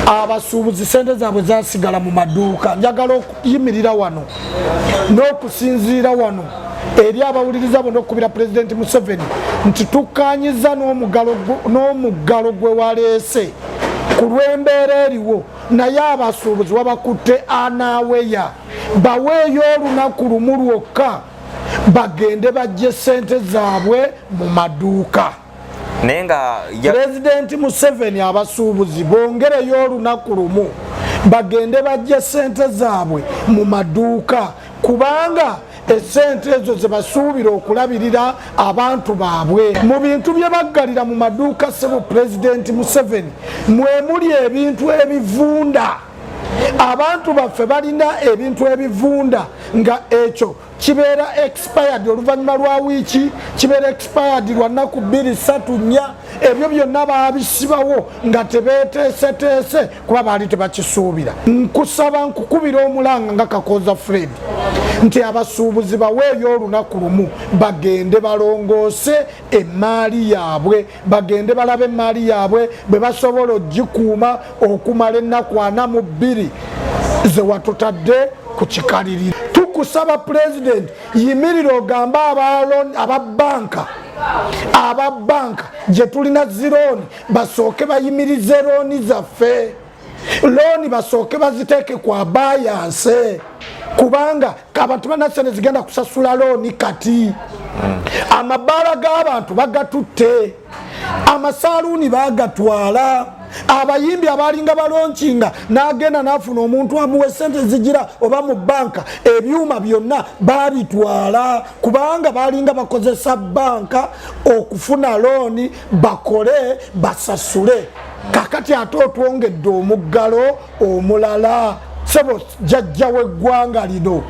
abasuubuzi sente zaabwe zasigala mu maduuka. Njagala okuyimirira wano n'okusinziira wano eri abawuliriza bonna okubira Pulezidenti Museveni nti tukkaanyiza n'omuggalo gwe waleese ku lw'embeera eriwo, naye abasuubuzi wabakutte anaaweya baweeyo olunaku lumu lwokka bagende bajje sente zaabwe mu maduuka. Nenga Pulezidenti Museveni abasuubuzi bongereyo olunaku lumu bagende bajje sente zaabwe mu maduuka, kubanga esente ezo ze basuubira okulabirira abantu baabwe mu bintu bye baggalira mu maduuka. Sebo Pulezidenti Museveni mwe muli ebintu ebivunda. Abantu baffe balina ebintu ebivunda nga ekyo kibeera expired oluvannyuma lwa wiiki, kibeera expired lwa nnaku 2-3-4. Ebyo byonna baabisibawo nga tebeeteeseteese kuba baali tebakisuubira. Nkusaba nkukubira omulanga nga Kakooza Fred nti abasuubuzi baweeyo olunaku lumu bagende balongoose emaali yaabwe, bagende balabe emaali yaabwe bwe basobola ogikuuma okumala ennaku 42 ze watutadde ku kikaliriro. Tukusaba Pulezidenti yimirira ogamba ababanka gye tulina zirooni basooke bayimirize looni zaffe, looni basooke baziteeke kwa bayanse, kubanga abantu banasene zigenda kusasula looni kati. Amabaala g'abantu bagatutte, amasaluuni bagatwala, abayimbi abalinga balonkinga n'agenda n'afuna omuntu amuwa sente zigira oba mu banka, ebyuma byonna babitwala kubanga balinga bakozesa banka okufuna looni bakole basasule. Kakati ate otwongedde omuggalo omulala. Sebo jjajja w'eggwanga lino,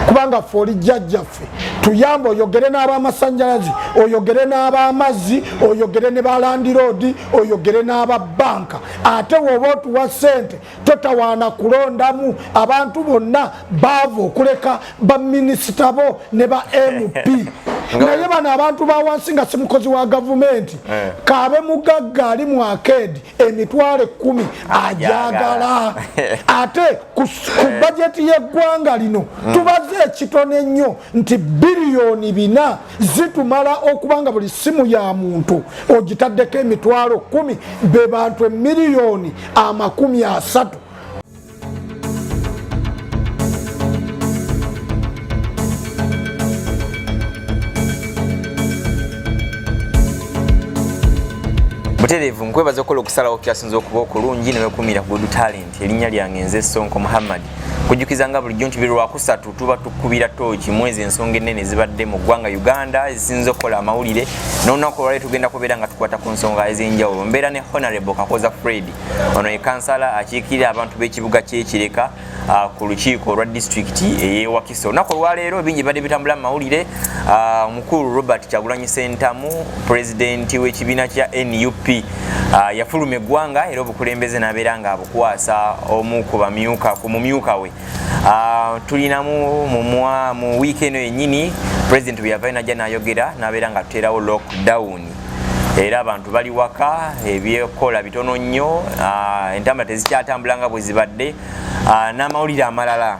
kubanga ffe oli jjajjaffe, tuyamba oyogere n'ab'amasannyalaze, oyogere n'ab'amazzi, oyogere ne ba landiroodi, oyogere n'ababanka. Ate w'oba otuwa ssente totawaana kulondamu. Abantu bonna baava okuleka baminisita bo ne ba MP. Naye bano abantu ba wansi nga si mukozi wa gavumenti, kaabe mugagga ali mu akeedi emitwalo 10 ajagala. Ate ku bajeti y'eggwanga lino tubaze ekitono ennyo nti biliyoni 4 zitumala okubanga buli simu ya muntu ogitaddeko emitwalo 10 be bantu miliyoni 30. Buterevu nkwebaza okukola okusalawo kyasinza okuba okulungi newekumira Good Talent. Erinnya lyange nze Sonko Muhammad. Kujukiza nga bulijjo nti biro 3 tuba tukubira tooki mwezi ensonga ennene zibadde mu ggwanga Uganda ezisinza okukola amawulire n'olunaku olwaleero tugenda kubeera nga tukwata ku nsonga ez'enjawulo. Mbeera ne Honorable Kakooza Fred, ono ye kansala akiikirira abantu b'ekibuga ky'Ekireka ku lukiiko olwa disitulikiti ey'Ewakiso. Olunaku olwaleero bingi badde bitambula mu mawulire. Omukulu Robert Kyagulanyi Ssentamu, pulezidenti w'ekibiina kya NUP, yafuluma eggwanga era obukulembeze n'abeera nga abukwasa omu ku mumyuka we. Tulina mu weekend yennyini president bwe yava najja n'ayogera n'abeera nga tuteerawo lockdown, era abantu bali waka, ebyekola bitono nnyo, entambula tezikyatambula nga bwe zibadde, n'amawulire amalala.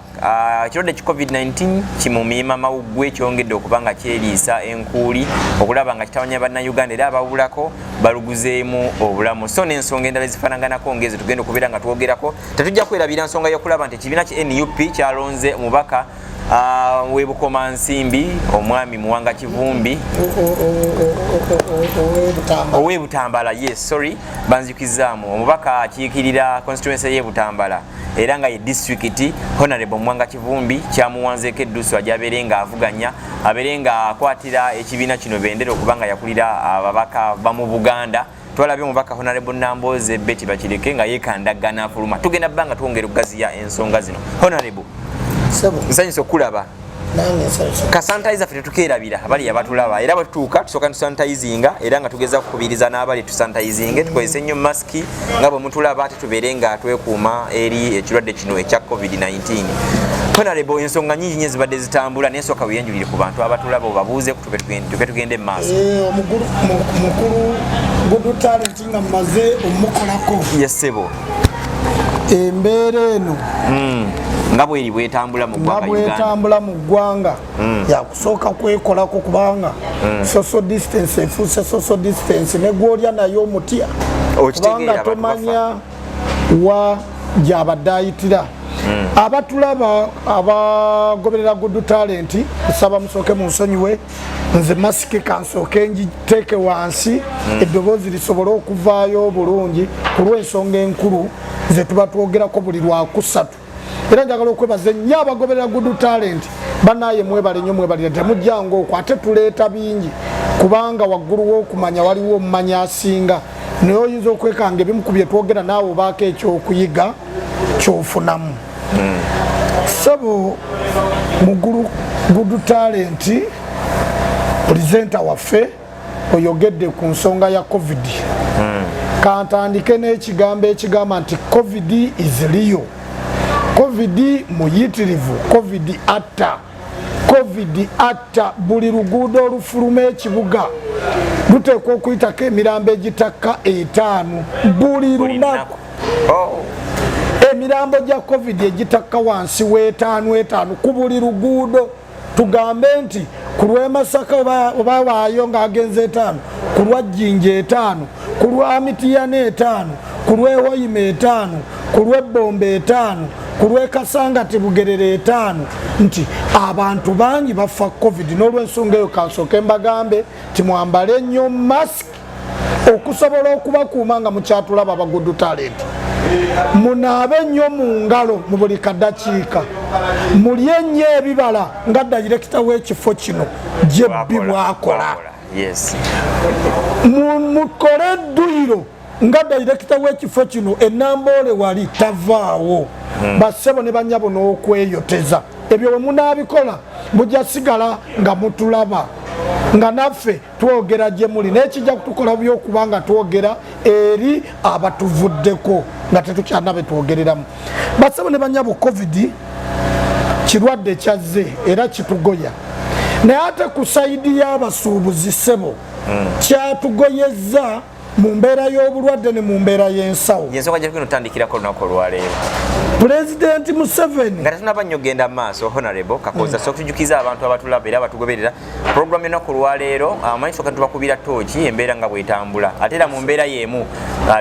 Ekirwadde ki COVID-19 kimumima mawuggwe kyongedde okuba nga kyeriisa enkuuli okulaba nga kitawanya bannayuganda era abawulako baluguzeemu obulamu. So n'ensonga endala ezifaanaganako ng'ezo tugenda okubeera nga twogerako. Tetujja kwerabira nsonga y'okulaba nti ekibiina ki NUP kyalonze omubaka w'ebukoma nsimbi omwami Muwanga Kivumbi ow'ebutambala, yes sorry banzikizaamu, omubaka akiikirira constituency y'ebutambala era nga ye district Honorable Muwanga Kivumbi kyamuwanzeeko eddusu ajabeere nga avuganya, abeere nga akwatira ekibiina kino bendera okubanga yakulira ababaka bamu Buganda. Twalabye omubaka Honorable Namboze Betty Bakireke nga yeekandagana afuluma. Tugenda bbanga twongera okugaziya ensonga zino. Honorable nsanyusa okulaba. Kasanitizer ffe tetukeerabira abali abatulaba era bwe tutuuka tusooka tusanitizinga era nga tugeza kukubiriza n'abali tusanitizinge tukozese nnyo masiki nga bwe mutulaba ate tubeere nga twekuuma eri ekirwadde kino ekya COVID-19. Honorable ensonga nnyingi nnyo zibadde zitambula naye sooka weeyanjulire ku bantu abatulaba obabuuze tuke tugende mu maaso. Mukulu Good Talent nga mmaze omukolako. Yes sebo. embeera eno nga bweri bwetambula mu ggwanga yakusooka kwekolako kubanga social distance efuuse social distance ne gwolya naye omutya kubanga tomanya wa gyabadde ayitira. Abatulaba abagoberera Good Talent nsaba musooke munsonyiwe nze masiki kansooke ngiteeke wansi eddoboozi lisobole okuvaayo obulungi ku lw'ensonga enkulu ze tuba twogerako buli lwakusatu. Era njagala okwebaza ennyo abagoberera Good Talent banaye mwebale nnyo mwebalira temujjanga okwo ate tuleeta bingi kubanga waggulu w'okumanya waliwo omumanyi asinga naye oyinza okwekanga ebimu ku bye twogera naawe obaako ekyokuyiga kyofunamu. Sabo mugulu Good Talent presenter waffe oyogedde ku nsonga ya COVID. Kantandike n'ekigambo ekigamba nti COVID is real. COVID muyitirivu, COVID atta. COVID atta buli luguudo olufuluma ekibuga luteekwa okuyitako emirambo egitaka 5 buli lunaku. Emirambo gya COVID egitaka wansi w'5 ku buli luguudo. Tugambe nti ku lw'e Masaka oba waayo ng'agenze 5, ku lwa Jinja 5, ku lwa Mitiyane 5, ku lw'e Hoyime 5, ku lw'e Bombe 5, ku lw'e Kasangati Bugerere 5 nti abantu bangi bafa COVID. N'olw'ensonga eyo kansooke mbagambe timwambale nnyo mask okusobola okubakuuma nga mukyatulaba aba Good Talent. Munaabe nnyo mu ngalo mu buli kaddakiika. Mulye nnyo ebibala nga dayirekita w'ekifo kino Jebbi bw'akola. Mukole edduyiro nga dayirekita w'ekifo kino Enamboole wali tavaawo. Bassebo ne bannyabo n'okweyoteza. Ebyo bwe munaabikola mujja sigala nga mutulaba nga naffe twogera gye muli n'ekijja kutukola by'okubanga twogera eri abatuvuddeko nga tetukyalina be twogereramu. Bassebo ne bannyabo COVID kirwadde kyazze era kitugoya naye ate ku sayidi y'abasuubuzi ssebo kyatugoyezza mu mbeera y'obulwadde ne mu mbeera y'ensawo. Yensonga gye tugenda otandikirako olunaku olwaleero. Pulezidenti Museveni nga tetunaba nnyo genda maaso honorable kakoza so okutujukiza abantu abatulaba era abatugoberera programu y'olunaku olwaleero amanyi soka tubakubira tooki embeera nga bwetambula ate era mu mbeera y'emu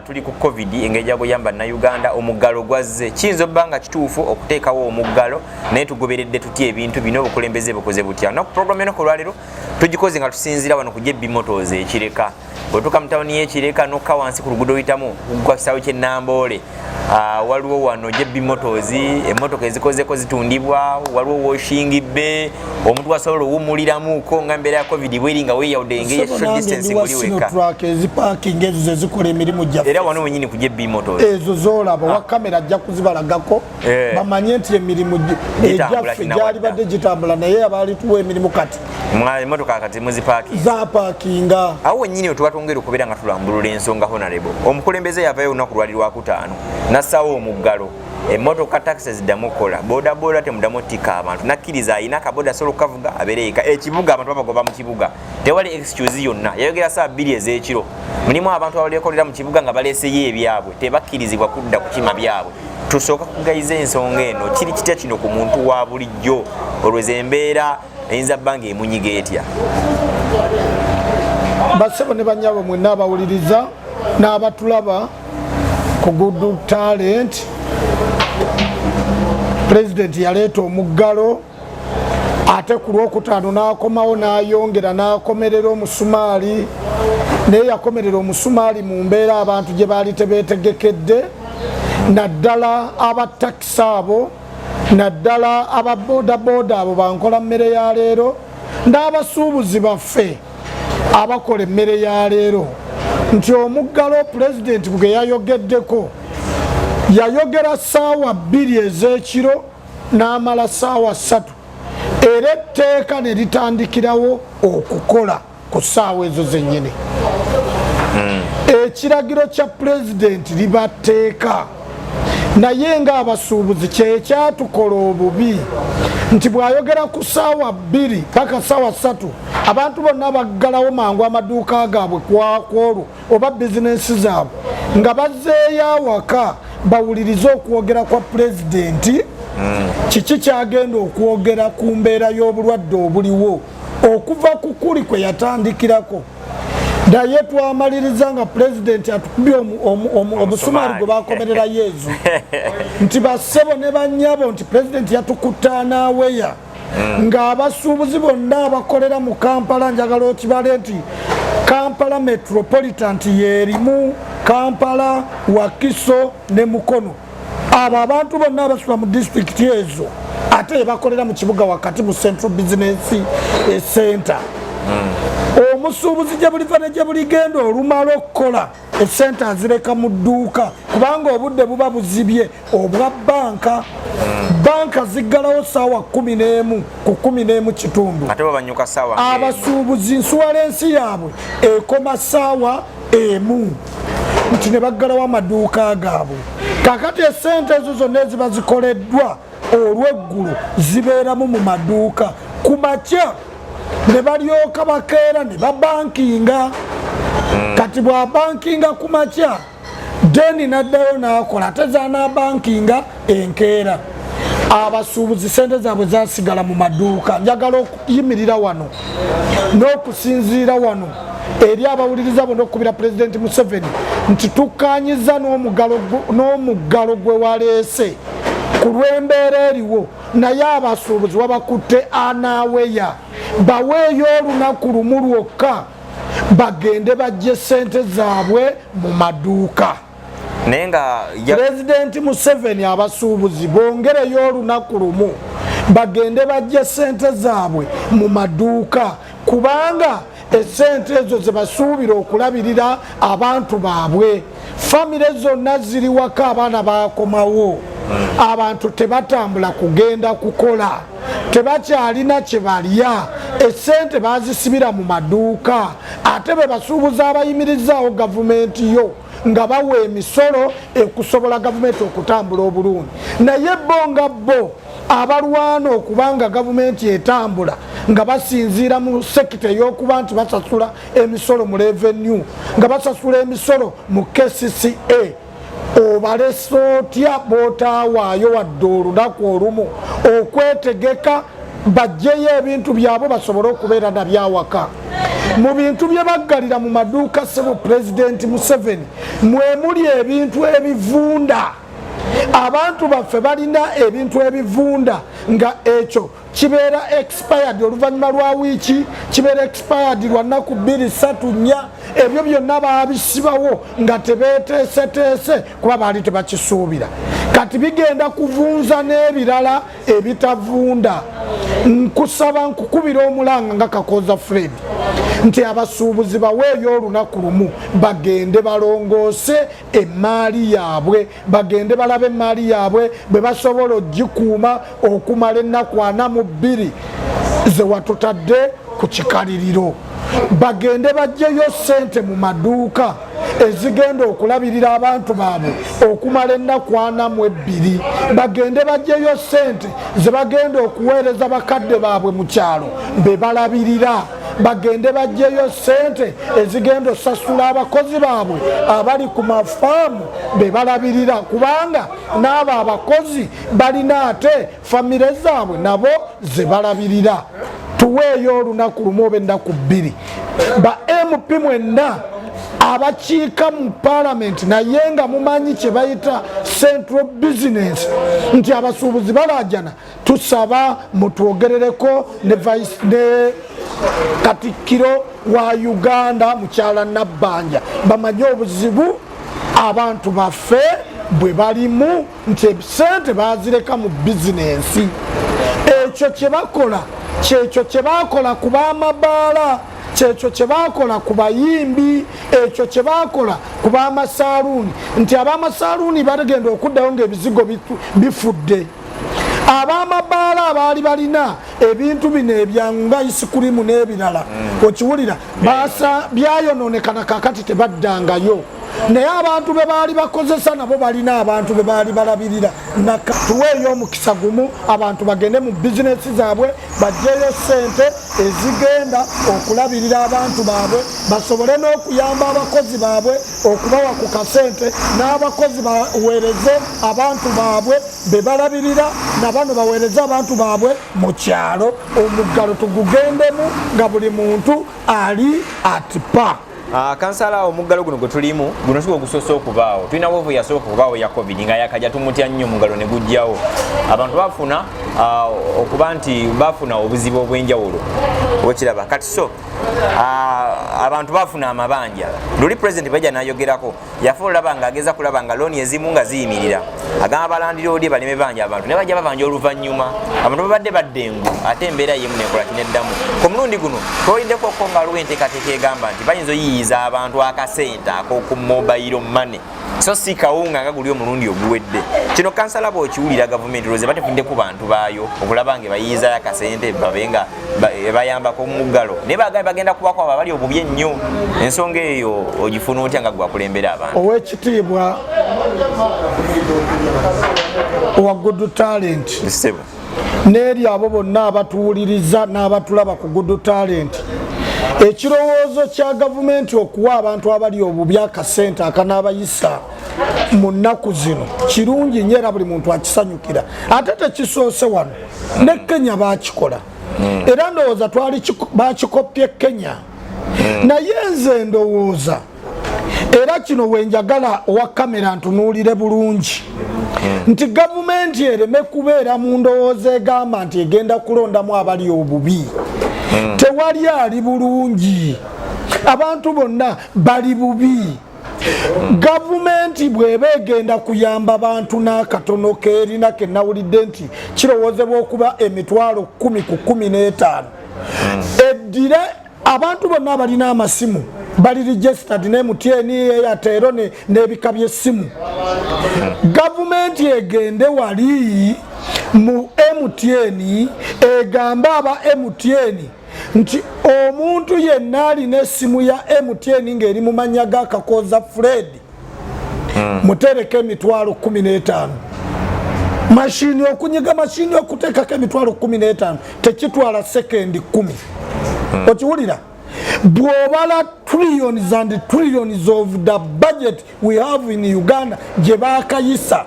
tuli ku COVID engeri gyaguyamba Uganda omuggalo gwazze kiyinza obba nga kituufu okuteekawo omuggalo naye tugoberedde tutya ebintu bino obukulembeze bukoze butya. Naku programu y'olunaku olwaleero tugikoze nga tusinzira wano ku Jebbi Motors ekireka bwetuuka mu tawuni y'ekireka n'okka wansi ku luguudo oyitamu kugwa kisaawe ky'e Namboole waliwo wano Jebbi Motors emmotoka ezikozeko zitundibwa waliwo washing bay omuntu wasobola owummuliramuko nga mbeera ya COVID bweri nga weeyawudde engeri social distancing buli weka eziparking ezo zezikola emirimu gyaffe era wano wenyini ku Jebbi Motors ezo zoolaba wa kamera ajja kuzibalagako bamanye nti emirimu egyaffe gyali badde gitambula naye abaali tuwa emirimu kati emmotoka kati muziparking za parkinga awo wenyini wetubatwongera okubeera nga tulambulula ensonga honorable omukulembeze yavayo olunaku lwali lwakutaano nassawo omuggalo emmotoka taxi ziddamu okukola bodaboda temudamu otika abantu nakkiriza ayina akaboda asobola okukavuga abeere eka ekibuga abantu babagoba mu kibuga tewali excuse yonna yayogera saa 2 ez'ekiro mulimu abantu abalyekolera mu kibuga nga baleeseyo ebyabwe tebakkirizibwa kudda ku kima byabwe. Tusooka kugayiza ensonga eno kiri kitya kino ku muntu wa bulijjo olweza embeera eyinza bbanga emunyiga etya. Bassebo ne bannyabo mwenna abawuliriza n'abatulaba ku Good Talent. Pulezidenti yaleeta omuggalo ate ku lwokutaano n'akomawo n'ayongera n'akomerera omusumaali naye yakomerera omusumaali mu mbeera abantu gye baali tebeetegekedde naddala abatakisi abo naddala ababoodabooda abo bankola mmere ya leero n'abasuubuzi baffe abakola emmere ya leero nti omuggalo pulezidenti bwe yayogeddeko yayogera ssaawa 2 ez'ekiro n'amala ssaawa 3 era etteeka ne litandikirawo okukola ku ssaawa ezo zennyini. Ekiragiro kya pulezidenti libatteeka naye ng'abasuubuzi kyekyatukola obubi nti bw'ayogera ku ssaawa 2 paka ssaawa 3 abantu bonna baggalawo mangu amaduuka gaabwe kwakwolwo oba bizinensi zaabwe nga bazzeeyo awaka bawulirize okwogera kwa pulezidenti kiki kyagenda okwogera ku mbeera y'obulwadde obuliwo okuva ku kuli kwe yatandikirako. Naye twamaliriza nga pulezidenti atukubye omusumaali gwe bakomerera Yezu nti bassebo ne bannyabo nti pulezidenti yatukutte anaaweya ng'abasuubuzi bonna abakolera mu Kampala njagala okibale nti Kampala Metropolitan yeerimu Kampala, Wakiso ne Mukono. Abo abantu bonna abasula mu disitulikiti ezo ate bakolera mu kibuga wakati mu Central Business Center. Omusuubuzi gye buliva ne gye buligenda olumala okukola esente azireka mu dduuka kubanga obudde buba buzibye obwa banka. Banka ziggalawo ssaawa 11 ku 11 kitundu. Ate babanyuka ssaawa. Abasuubuzi nsuwalensi yaabwe ekoma ssaawa emu nti ne baggalawo amaduuka gaabwe. Kakati esente ezo zonna eziba zikoleddwa olw'eggulu zibeeramu mu maduuka. Ku makya ne balyoka bakeera ne babankinga. Kati bw'abankinga ku makya deni n'addayo n'akola ate zaanaabankinga enkeera. Abasuubuzi sente zaabwe zasigala mu maduuka. Njagala okuyimirira wano n'okusinziira wano eri abawuliriza bonna okukubira pulezidenti Museveni nti tukkaanyiza n'omuggalo gwe waleese ku lw'embeera eriwo, naye abasuubuzi wabakutte anaaweya baweeyo olunaku lumu lwokka bagende bajje sente zaabwe mu maduuka. Pulezidenti Museveni abasuubuzi bongereyo olunaku lumu bagende bajje sente zaabwe mu maduuka kubanga esente ezo ze basuubira okulabirira abantu baabwe. Famire zonna ziri waka abaana bakomawo. Abantu tebatambula kugenda kukola, tebakyalina kye balya, esente bazisibira mu maduuka ate be basuubuza abayimirizaawo gavumenti yo nga bawa emisolo ekusobola gavumenti okutambula obulungi. Naye bo nga bo abalwana okubanga gavumenti etambula nga basinziira mu sekita ey'okuba nti basasula emisolo mu revenue, nga basasula emisolo mu KCCA, obalesa otya bootawaayo wadde olunaku olumu okwetegeka bajjeyo ebintu byabwe basobole okubeera nabyawaka. Mu bintu bye baggalira mu maduuka ssebo pulezidenti Museveni mwe muli ebintu ebivunda. Abantu baffe balina ebintu ebivunda nga ekyo kibeera expired oluvannyuma lwa wiiki, kibeera expired lwa nnaku 2-3-4. Ebyo byonna baabisibawo nga tebeeteeseteese kuba baali tebakisuubira. Kati bigenda kuvunza n'ebirala ebitavunda. Nkusaba nkukubira omulanga nga Kakooza Fred nti abasuubuzi baweeyo olunaku lumu bagende balongoose emaali yaabwe, bagende balabe emaali yaabwe bwe basobola ogikuuma okumala ennaku 42 ze watutadde ku kikaliriro. Bagende bajjeyo sente mu maduuka ezigenda okulabirira abantu baabwe okumala ennaku 42. Bagende bajjeyo sente ze bagenda okuweereza bakadde baabwe mu kyalo be balabirira. Bagende bajjeyo sente ezigenda osasula abakozi baabwe abali ku mafaamu be balabirira kubanga n'abo abakozi balina ate famire zaabwe nabo ze balabirira. Tuweeyo olunaku lumu oba ennaku 2. Ba MP mwenna abakiika mu parliament naye nga mumanyi kye bayita central business nti abasuubuzi balajana, tusaba mutwogerereko ne Katikkiro wa Uganda mukyala Nabbanja bamanye obuzibu abantu baffe bwe balimu nti sente bazireka mu bizinensi. Ekyo kye bakola kyekyo kye bakola ku b'amabaala, kyekyo kye bakola ku bayimbi, ekyo kye bakola ku b'amasaaluuni nti ab'amasaaluuni bagenda okuddayo ng'ebizigo bifudde. Ab'amabaala abaali balina ebintu bino ebyangu isikurimu n'ebirala okiwulira byayonoonekana kakati tebaddangayo. naye abantu be baali bakozesa nabo balina abantu be baali balabirira. Tuweeyo omukisa gumu abantu bagende mu bizinesi zaabwe bajjeyo ssente ezigenda okulabirira abantu baabwe basobole n'okuyamba abakozi baabwe okubawa ku kasente n'abakozi baweereze abantu baabwe be balabirira nabano baweereze abantu baabwe mu kyalo omuggalo tugugendemu nga buli muntu ali atipa. Kansala omuggalo guno gwe tulimu guno sigo gusoose okubaawo tulina weevu yasooka okubaawo ya covid nga yakajja tumutya nnyo omuggalo ne gujjawo abantu bafuna okuba nti bafuna obuzibu obw'enjawulo wekiraba kati so abantu bafuna amabanja luli president bajja nayogerako yafa olaba nga ageza kulaba nga looni ezimu nga ziyimirira agamba balandiroodi baleme banja abantu ne bajja babanja oluvannyuma abantu babadde baddengu ate embeera yemu nekola kineddamu ku mulundi guno twoyiddeko ko nga aliwo enteekateeka egamba nti bayinza oyiyiza abantu akasente ak'oku mobile money so si kawunga nga guli omulundi oguwedde kino kansala bw'okiwulira gavumenti loze batefudde ku bantu baayo okulaba nga bayiyizayo akasente babe nga bayambako omuggalo naye bagenda kubako abo abali obubi ennyo ensonga eyo ogifuna otya nga gwakulembera abantu owekitiibwa owa Good Talent n'eri abo bonna abatuwuliriza n'abatulaba ku Good Talent ekirowoozo kya gavumenti okuwa abantu abali obubi akasente akanaabayisa mu nnaku zino kirungi nnyo era buli muntu akisanyukira ate tekisoose wano ne Kenya bakikola era ndowooza bakikopye Kenya naye nze ndowooza era kino wenjagala owa kamera ntunuulire bulungi nti gavumenti ereme kubeera mu ndowooza egamba nti egenda kulondamu abali obubi tewali ali bulungi abantu bonna bali bubi gavumenti bw'eba egenda kuyamba abantu n'akatono keerina kenawulidde nti kirowoozebwa okuba emitwalo 10 ku 15 eddire abantu bonna abalina amasimu bali registered ne MTN Airtel n'ebika by'essimu gavumenti egende wali mu MTN egamba aba MTN nti omuntu yenna alina essimu ya MTN ng'eri mu mannya ga Kakoza Fred mutereke emitwalo 15 mashini okunyiga mashini okuteekako emitwalo 15 tekitwala sekendi 10 okiwulira bw'obala trillions and trillions of the budget we have in Uganda gye baakayisa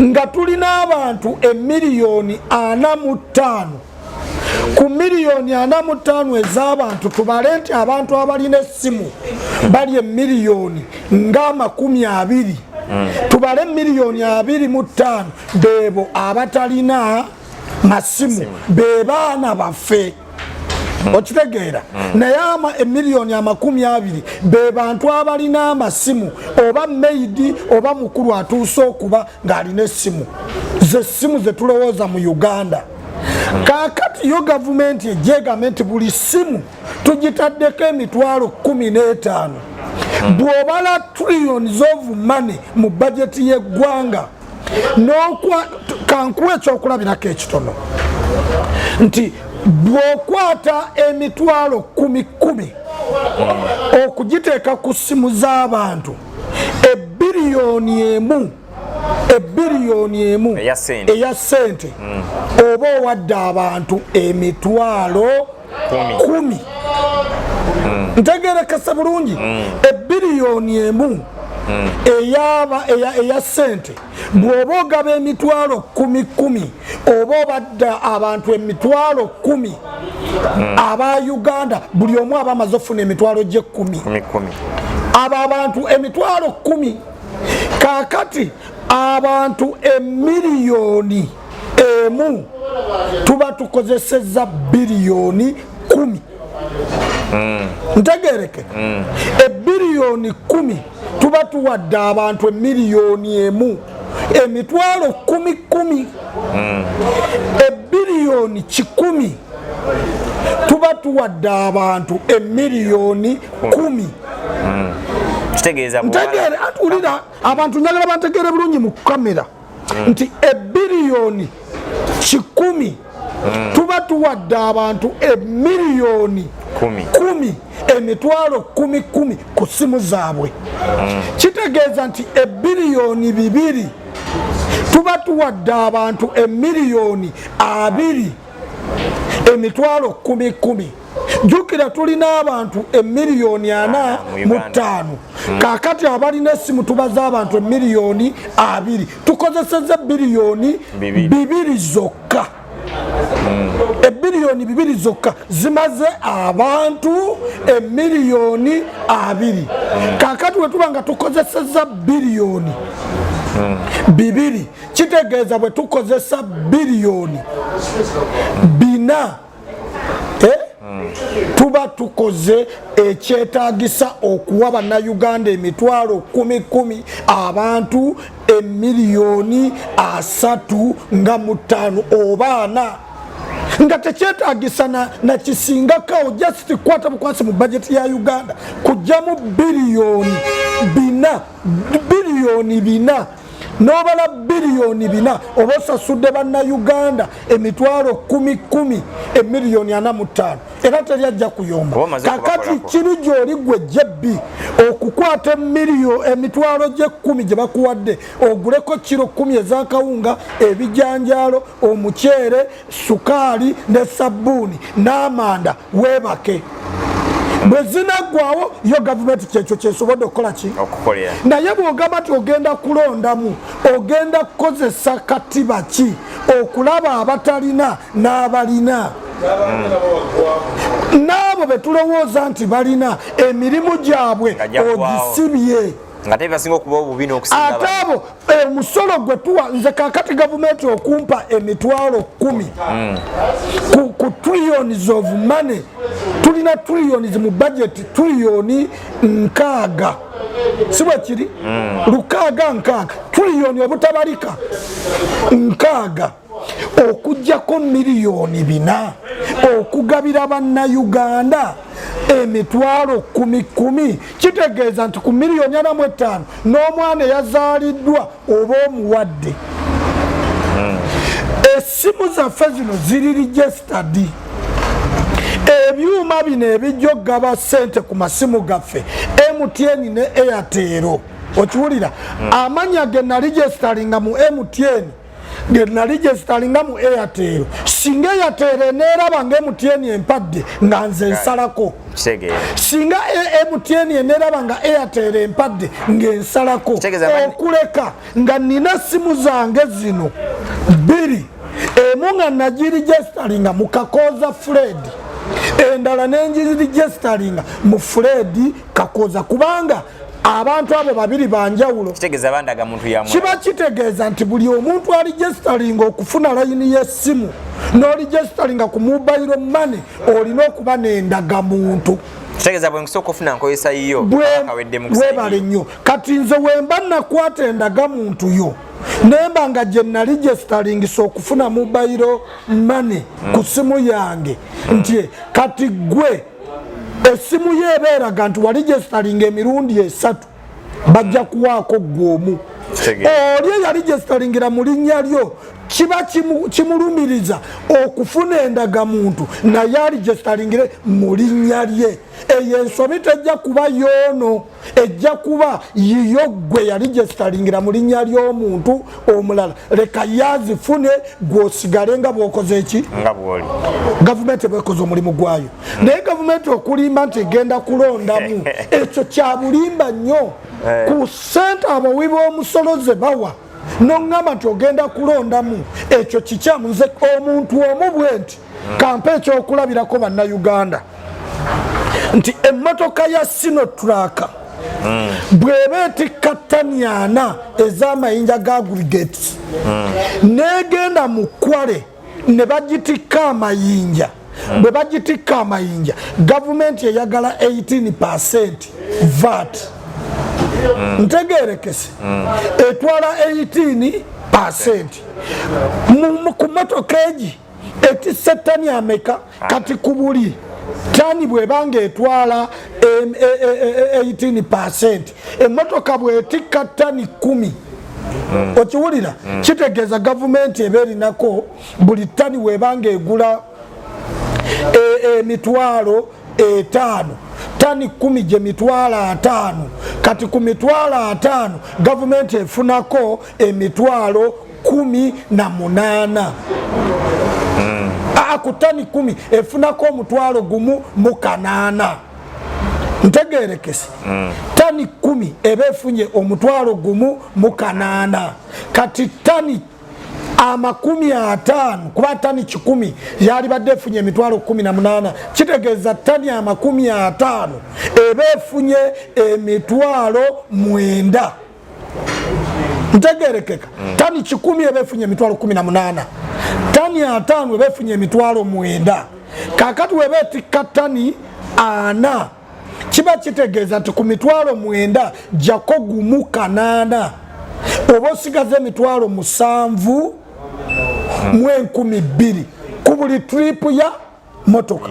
nga tulina abantu emiliyoni 45 ku miliyoni 45 ez'abantu tubale nti abantu abalina essimu bali emiliyoni nga 20 tubale miliyoni 25 beebo abatalina masimu be baana baffe okitegeera naye emiliyoni 20 be bantu abalina amasimu oba maidi oba mukulu atuuse okuba ng'alina essimu ze ssimu ze tulowooza mu Uganda kakati yo gavumenti ejegame nti buli simu tugitaddeko emitwalo 15 bw'obala trillions of money mu bajeti y'eggwanga kankuwa ekyokulabirako ekitono nti bw'okwata emitwalo 10 okugiteeka ku ssimu z'abantu ebiriyoni emu eya ssente oba owadde abantu emitwalo 10 ntegeerekese bulungi ebiriyoni emu eya ssente bw'oba ogaba emitwalo 10 oba obadde abantu emitwalo 10 aba Uganda buli omu aba amaze ofuna emitwalo gye 10 abo abantu emitwalo 10 kakati abantu emiliyoni emu tuba tukozeseza biliyoni 10 ntegereke ebiriyoni 10 tuba tuwadde abantu emiliyoni emu emitwalo 10 ebiriyoni 10 tuba tuwadde abantu emiliyoni 10 ntegeere atulira abantu njagala bantegeere bulungi mu kamera nti ebiriyoni 10 tuba tuwadde abantu emiliyoni 10 emitwalo 10 ku ssimu zaabwe. Kitegeeza nti ebiliyoni 2 tuba tuwadde abantu emiliyoni 2 emitwalo 10. Jukira tulina abantu emiliyoni 45. Kakati abalina essimu tubaza abantu emiliyoni 2. Tukozeseza biliyoni 2 zokka. Ebiliyoni 2 zokka zimaze abantu emiliyoni 2. Kakati wetubanga tukozeseza biliyoni 2 kitegeeza bwe tukozesa biliyoni 4 tuba tukoze ekyetaagisa okuwa bannayuganda emitwalo 10 abantu emiliyoni 35 oba 4 nga tekyetaagisa na kisingakawo just kwata bukwasi mu bajeti ya Uganda kujjamu biliyoni 4 nobala biliyoni 4 oba osasudde bannayuganda emitwalo 10 emiliyoni 45 era teryajja kuyomba. Kakati kiri gy'oli gwe jebbi okukwata emitwalo gye 10 gye bakuwadde oguleko kiro 10 ez'akawunga, ebijanjaalo, omuceere, sukaali ne sabbuuni n'amanda weebake. Bwe zinaggwawo yo gavumenti kyekyo kyesobodde okukola ki naye bw'ogamba nti ogenda kulondamu ogenda kukozesa katiba ki okulaba abatalina n'abalina n'abo betulowooza nti balina emirimu gyabwe ogisibye ate abo omusolo gwe tuwa nze kakati gavumenti okumpa emitwalo 10 ku trillions of money. Tulina trillions mu budget trillioni 6 sibwe kiri 6 trillioni obutabalika 6 okujjako miliyoni 4 okugabira bannayuganda emitwalo 10 kitegeeza nti ku miliyoni 45 n'omwana eyazaaliddwa oba omuwadde. Essimu zaffe zino ziri registered. Ebyuma bino ebijja okugaba ssente ku masimu gaffe MTN ne Airtel okiwulira amanya ge naligestalinga mu MTN ge naligestalinga mu Airtel singa Airtel eneeraba nga MTN empadde nga nze nsalako singa MTN eneeraba nga Airtel empadde ng'ensalako okuleka nga nina simu zange zino 2 emu nga nagirigistalinga mu Kakoza Fred endala nenjirigistalinga mu Fred Kakoza kubanga abantu abo babiri banjawulo. Kiba kitegeeza nti buli omuntu aligistalinga okufuna layini y'essimu n'oligistalinga ku mobile money olina okuba n'endagamuntu. Webale nnyo kati nze wemba nakwata endagamuntu yo nemba nga gye naligestalinga okufuna mobile money ku simu yange nti kati gwe essimu yebeeraga nti waligestalinga emirundi 3 bajja kuwaako gwomu oli eyaligestalingira mu linnya lyo kiba kimulumiriza okufuna endagamuntu naye aligestalingire mu linnya lye. Eyo ensobi tejja kuba yoono ejja kuba yiyo gwe yaligestalingira mu linnya ly'omuntu omulala leka yazifune gwosigale nga bw'okoze eki nga bw'oli. Gavumenti bwekoze omulimu gwayo naye gavumenti okulimba nti egenda kulondamu ekyo kya bulimba nnyo ku ssente abawi b'omusolo ze bawa n'oŋŋamba nti ogenda kulondamu ekyo kikyamu. Nze omuntu omu bwe nti kampa ekyokulabirako bannayuganda nti emmotoka ya Sinotrack bw'eba etikka ttani 4 ez'amayinja ga aggregates n'egenda mu Kwale ne bagitikka amayinja bwe bagitikka amayinja gavumenti eyagala 18% VAT ntegeerekese etwala 18% ku motoka egi etisse ttani ameka kati ku buli ttani bw'ebanga etwala 18% emmotoka bw'etikka ttani 10 okiwulira kitegeeza gavumenti eba erinako buli ttani bw'ebanga egula emitwalo 5 tani 10 gye mitwalo 5 kati ku mitwalo 5 gavumenti efunako emitwalo 18 ku tani 10 efunako omutwalo gumu mu 8 ntegerekese tani 10 eba efunye omutwalo gumu mu 8 kati tani 50 kuba tani 10 yali badde efunye emitwalo 18 kitegeeza tani 50 eba efunye emitwalo 9 ntegerekeka tani 10 eba efunye emitwalo 18 tani 5 eba efunye emitwalo 9 kakati weba etikka tani 4 kiba kitegeeza nti ku mitwalo 9 jako gumu 8 oba osigaza emitwalo 7 mu 12,000 ku buli tripu ya motoka.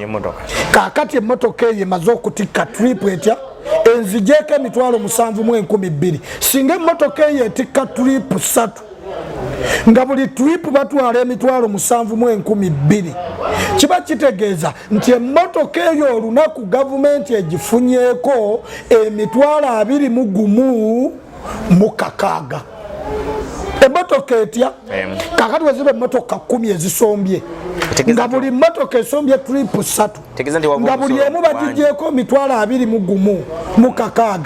Kakati emotoka eyo emaze okutikka tripu etya enzijeko emitwalo 7 mu 12,000 singa emotoka eyo etikka tripu 3 nga buli tripu batwala emitwalo 7 mu 12,000 kiba kitegeeza nti emotoka eyo olunaku gavumenti egifunyeeko emitwalo 21 mu 6 emotoka etya kakati weziba emotoka 10 ezisombye nga buli motoka esombye tripu 3 nga buli emu bagigyeko emitwalo 21 mu 6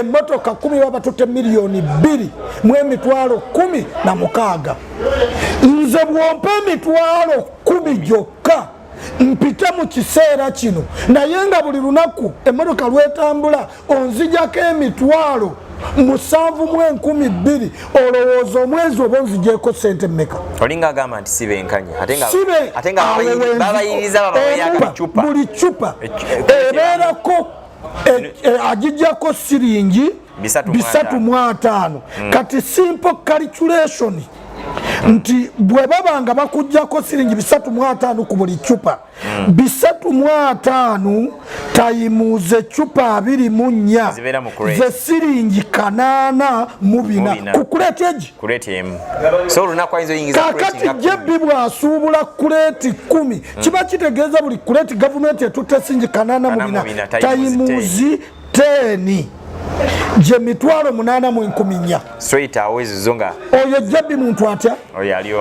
emotoka 10 baba tutte miliyoni 2 mu emitwalo 16 nze bwompa emitwalo 10 gyokka mpita mu kiseera kino naye nga buli lunaku emotoka lwetambula onzijako emitwalo 7 mu 12,000 olowooza omwezi oba onzijeko sente mmeka olinga agamba nti sibe enkanya ate nga babayiriza buli cupa ebeerako agijjako siringi 3.5 kati simple calculation nti bwe baba nga bakujjako siringi 3.5 ku buli cupa 3.5 tayimuze cupa 24 ze siringi 84 ku kuleti egi kakati jebbi bwasuubula kuleti 10 kiba kitegeeza buli kuleti gavumenti etutte siringi 84 tayimuzi 10 je mitwalo 8 mu 14 straight away zonga oyo jebbi muntu atya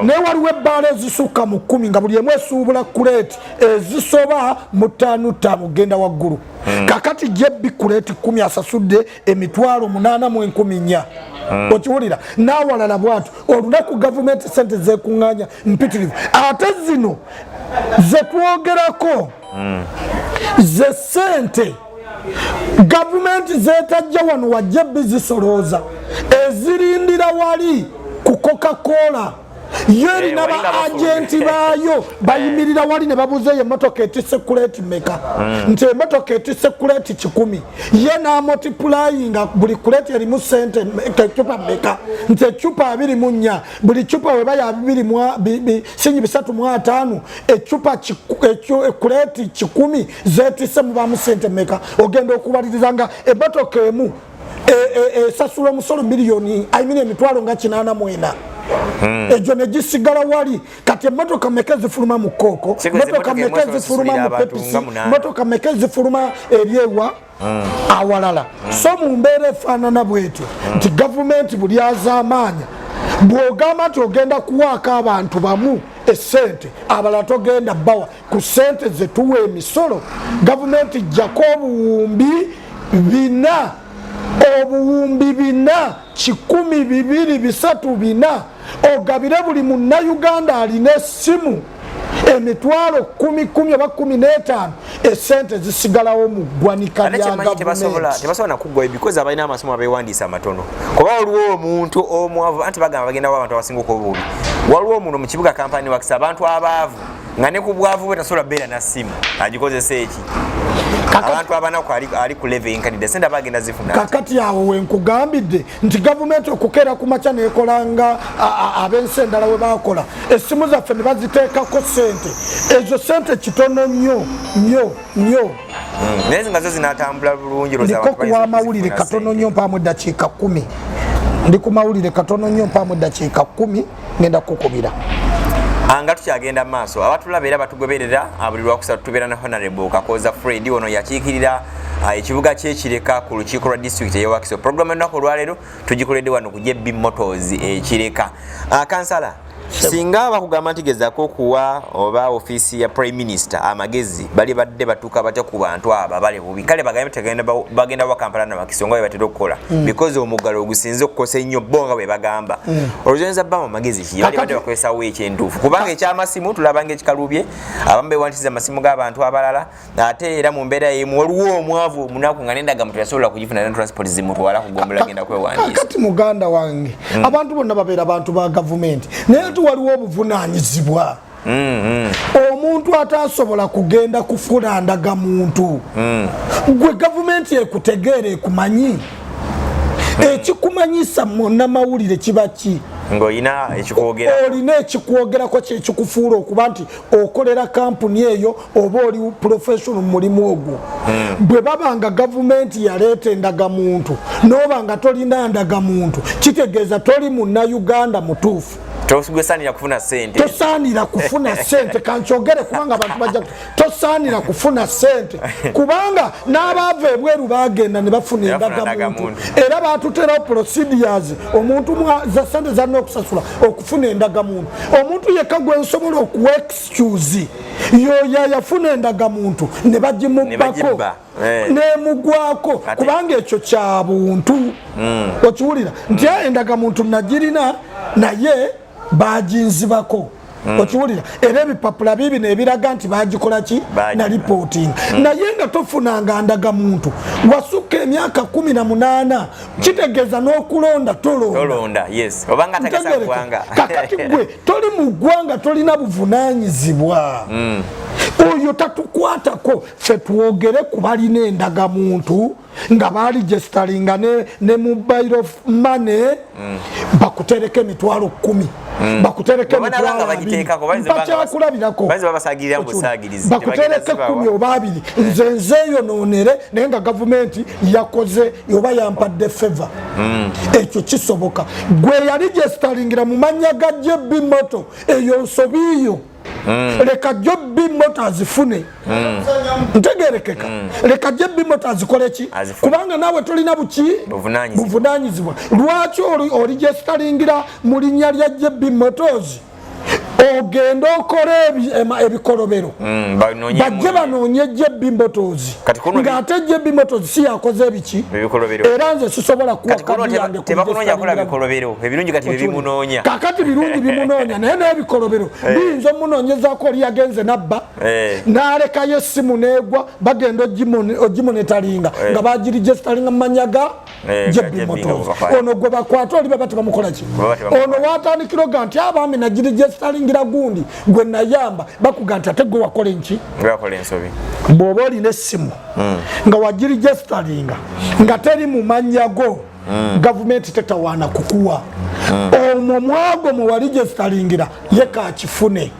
ne waliwo ebbaala ezisukka mu 10 nga buli emu esuubula kuleti ezisoba mu 5 genda waggulu kakati jebbi kuleti 10 asasudde emitwalo 8 mu 14 okiwulira n'awalala bwatu olunaku gavumenti sente zekuŋŋaanya mpitirivu ate zino zetwogerako ze sente gavumenti zetajja wano wajjebbi zisolooza ezirindira wali ku Coca-Cola yo erina ba agenti baayo bayimirira wali ne babuzeeyo emotoka etisse kuleti meka nti emotoka etisse kuleti 10 ye n'amultiplyinga buli kuleti erimu sente ecupa meka nti ecupa 24 buli cupa weba ya 3.5 ecupa kuleti 10 zetisse mubamu sente meka ogenda okubaliriza nga emotoka emu esasula omusolo miliyoni emitwalo nga 84 ejo negisigala wali kati emotoka meka zifuluma mu Koko motoka meka zifuluma mu Pepsi motoka meka zifuluma eryewa awalala so mu mbeera efaanana bwetyo nti gavumenti buli azaamaanya bw'ogamba nti ogenda kuwaako abantu bamu esente abalala togenda bawa ku sente zetuwa emisolo gavumenti jjako obuwumbi 4 1,200 ogabire buli munnayuganda alina essimu emitwalo 10 oba 15 esente zisigalawo mu ggwanika lya gavumenti tebasobola nakuggwayo because abalina amasomo abeewandiisa amatono kuba waliwo omuntu omwavu anti bagamba bagenda wa abantu abasinga okubuubi waliwo omuntu mu kibuga kampani wakisa abantu abaavu nga ne ku bwavu bwe tasobola beera na ssimu agikozesa eki abantu abanaku ali ku leve enkanidde sente bagenda zifuna kakati awo wenkugambidde nti gavumenti okukeera ku makya neekolanga ab'ensi endala we bakola essimu zaffe ne baziteekako sente ezo sente kitono nnyo naye nga zo zinatambula bulungi ndiko kuwa amawulire katono nnyo mpaamu eddakiika 10 ndi ku mawulire katono nnyo mpaamu eddakiika 10 ngenda kukubira Nga tukyagenda maaso abatulaba era batugoberera buli lwakusatu tubeera ne Honorable Kakoza Fred ono yakiikirira ekibuga ky'Ekireka ku lukiiko lwa district y'e Wakiso. Programu ennaku olwaleero tugikoledde wano ku JB Motors Ekireka. Kansala singa bakugamba nti gezaako okuwa oba ofiisi ya Prime Minister amagezi bali badde batuuka batya ku bantu abo abali bubi kale bagenda wa Kampala na Wakiso nga bwe batera okukola because omuggalo ogusinze okukosa ennyo bo nga bwe bagamba oluzonyeza bbamu amagezi ki bali badde bakozesawo ekyentuufu kubanga ekyamasimu tulaba ng'ekikalubye abamu beewantiza amasimu g'abantu abalala ate era mu mbeera y'emu waliwo omwavu omunaku nga n'endagamuntu yasobola kugifuna ne transport zimutwala kugombola agenda kwewandiisa kati muganda wange abantu bonna babeera abantu ba gavumenti naye waliwo obuvunaanyizibwa omuntu atasobola kugenda kufuna ndagamuntu gwe gavumenti ekutegeera ekumanyi ekikumanyisa munnamawulire kiba ki ng'olina ekikwogera olina ekikwogerako kyekikufuula okuba nti okolera kampuni eyo oba oli professional mu mulimu ogwo bwe babanga gavumenti yaleeta endagamuntu n'oba nga tolina ndagamuntu kitegeeza toli munnayuganda mutuufu tosaanira kufuna ssente tosaanira kufuna ssente kankyogere kubanga abantu bajja tosaanira kufuna ssente kubanga n'abaava ebweru bagenda ne bafuna endagamuntu era batuterawo procedures omuntu za ssente zalina okusasula okufuna endagamuntu omuntu yekka gwe nsobola okuwa excuse yoyo yafuna endagamuntu ne bagimubbako nemugwako kubanga ekyo kya buntu okiwulira nti endagamuntu nagirina naye bajinzibako okiwulira era ebipapula bibino ebiraga nti bagikola ki na reporting naye nga tofunanga ndagamuntu wasukka emyaka 18 kitegeeza n'okulonda tolonda yes obanga takasa gwanga kakati gwe toli mu ggwanga tolina buvunaanyizibwa oyo tatukwatako ffe twogere ku balina endagamuntu nga baligestalinga ne mobile money bakutereka emitwalo 10 bakutereka emitwalo bakyakulabirako bakutereka 10 oba 2 nze nzeeyonoonere naye nga gavumenti yakoze oba yampadde favor ekyo kisoboka gwe yaligestalingira mu mannya ga JB Moto eyo nsobiiyo leka JB Moto azifune ntegerekeka leka JB Moto azikole ki kubanga nawe tolina buvunaanyizibwa lwaki oligestalingira mu linnya lya JB Motors ogenda okola ebikolobero bajje banoonye JB Motors ng'ate JB Motors si yakoze ebiki era nze sisobola kakati birungi bimunoonya naye n'ebikolobero biyinza omunoonyezaako oli yagenze nabba n'alekayo essimu n'egwa bagenda ogimonetalinga nga bagirigesitalinga mu mannya ga JB Motors ono gwe bakwata oli baba tebamukola ki ono waatandikiro nti abaami nagirigesitalingira gundi gwe nayamba bakuga nti ate gwe wakola enki bw'oba olina essimu nga wagirigesitalinga nga teri mu mannya go gavumenti tetawaana kukuwa omwo mwago mwe waligesitalingira ye kakifune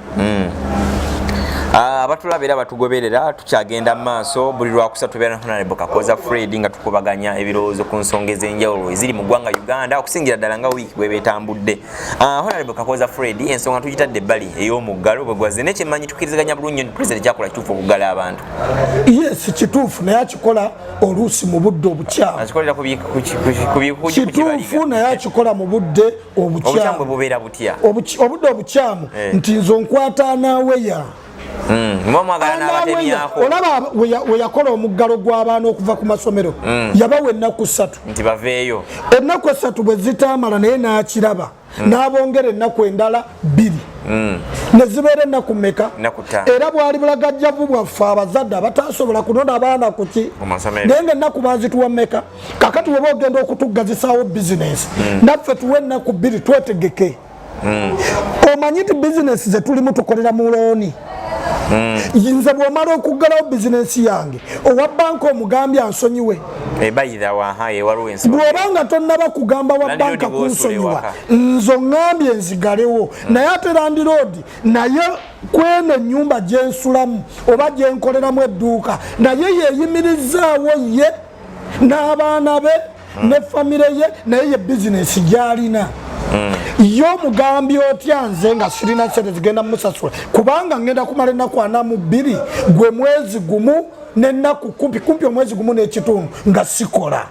abatulabira batugoberera tukyagenda maaso buli lwakusatu tubeera na Honorable Kakoza Fred nga tukubaganya ebirowoozo ku nsonga ez'enjawulo eziri mu ggwanga Uganda okusingira ddala nga wiiki bwe betambudde. Honorable Kakoza Fred ensonga tugitadde ebbali ey'omuggalo bwe gwaze nekyemanyi tukkirizaganya bulungi nti Pulezidenti kyakola kituufu okuggala abantu. Yes kituufu naye akikola oluusi mu budde obukyamu. Akikolera kituufu naye akikola mu budde obukyamu. Obukyamu bwe bubeera butya? Obudde obukyamu nti nzo nkwata naaweya. olaba we yakola omuggalo gw'abaana okuva ku masomero yabawa ennaku 3 nti baveeyo ennaku 3 bwe zitamala naye n'akiraba n'abongera ennaku endala 2 ne zibeera ennaku mmeka era bwali bulagajjavu bwaffe abazadde abatasobola kunona abaana kuki naye nga ennaku bazituwa mmeka kakati weba ogenda okutuggazisaawo bizinesi naffe tuwe ennaku 2 twetegeke omanyi nti bizinesi zetulimu tukolera mu looni nze bw'omala okuggalawo bizinesi yange owa banka omugambye ansonyiwe bw'obanga tonnaba kugamba wa banka kunsonyiwa nze oŋŋambye nzigalewo naye ate landiroodi naye kweno ennyumba gyensulamu oba gyenkoleramu edduuka naye yeeyimirizaawo ye n'abaana be ne famire ye naye ye bizinesi gy'alina yo mugambi otya nze nga sirina sente zigenda musasula kubanga ngenda kumala ennaku 42 gwe mwezi gumu n'ennaku kumpi omwezi gumu n'ekitundu nga sikola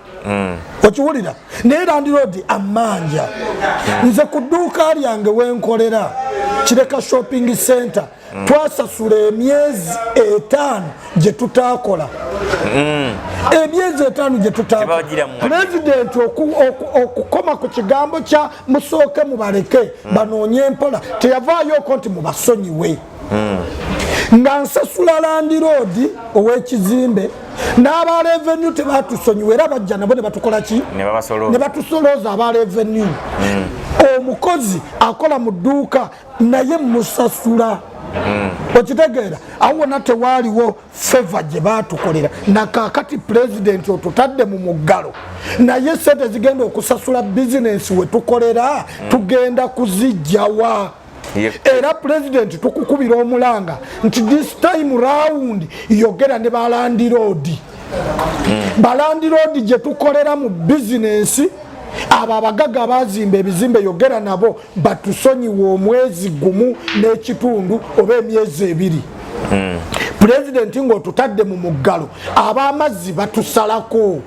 okiwulira naye landiroodi amanja nze ku dduuka lyange wenkolera kireka shopping center twasasula emyezi 5 gye tutakola emyezi 5 gye tutakola pulezidenti okukoma ku kigambo kya musooke mubaleke banoonye empola teyavaayoko nti mubasonyiwe nga nsasula landiroodi ow'ekizimbe n'aba revenue tebatusonyiwe era bajja nabo ne batukola ki ne batusolooza aba revenue omukozi akola mu dduuka naye musasula okitegeera awo wonna tewaaliwo feva gye baatukolera nakakati pulezidenti otutadde mu muggalo naye sente zigenda okusasula bizinensi we tukolera tugenda kuzijjawa era pulezidenti tukukubira omulanga nti this time round yogera ne balandiroodi balandiroodi gye tukolera mu bizinensi abo abagaga bazimba ebizimbe yogera nabo batusonyiwe omwezi gumu n'ekitundu oba emyezi 2 pulezidenti ng'otutadde mu muggalo ab'amazzi batusalako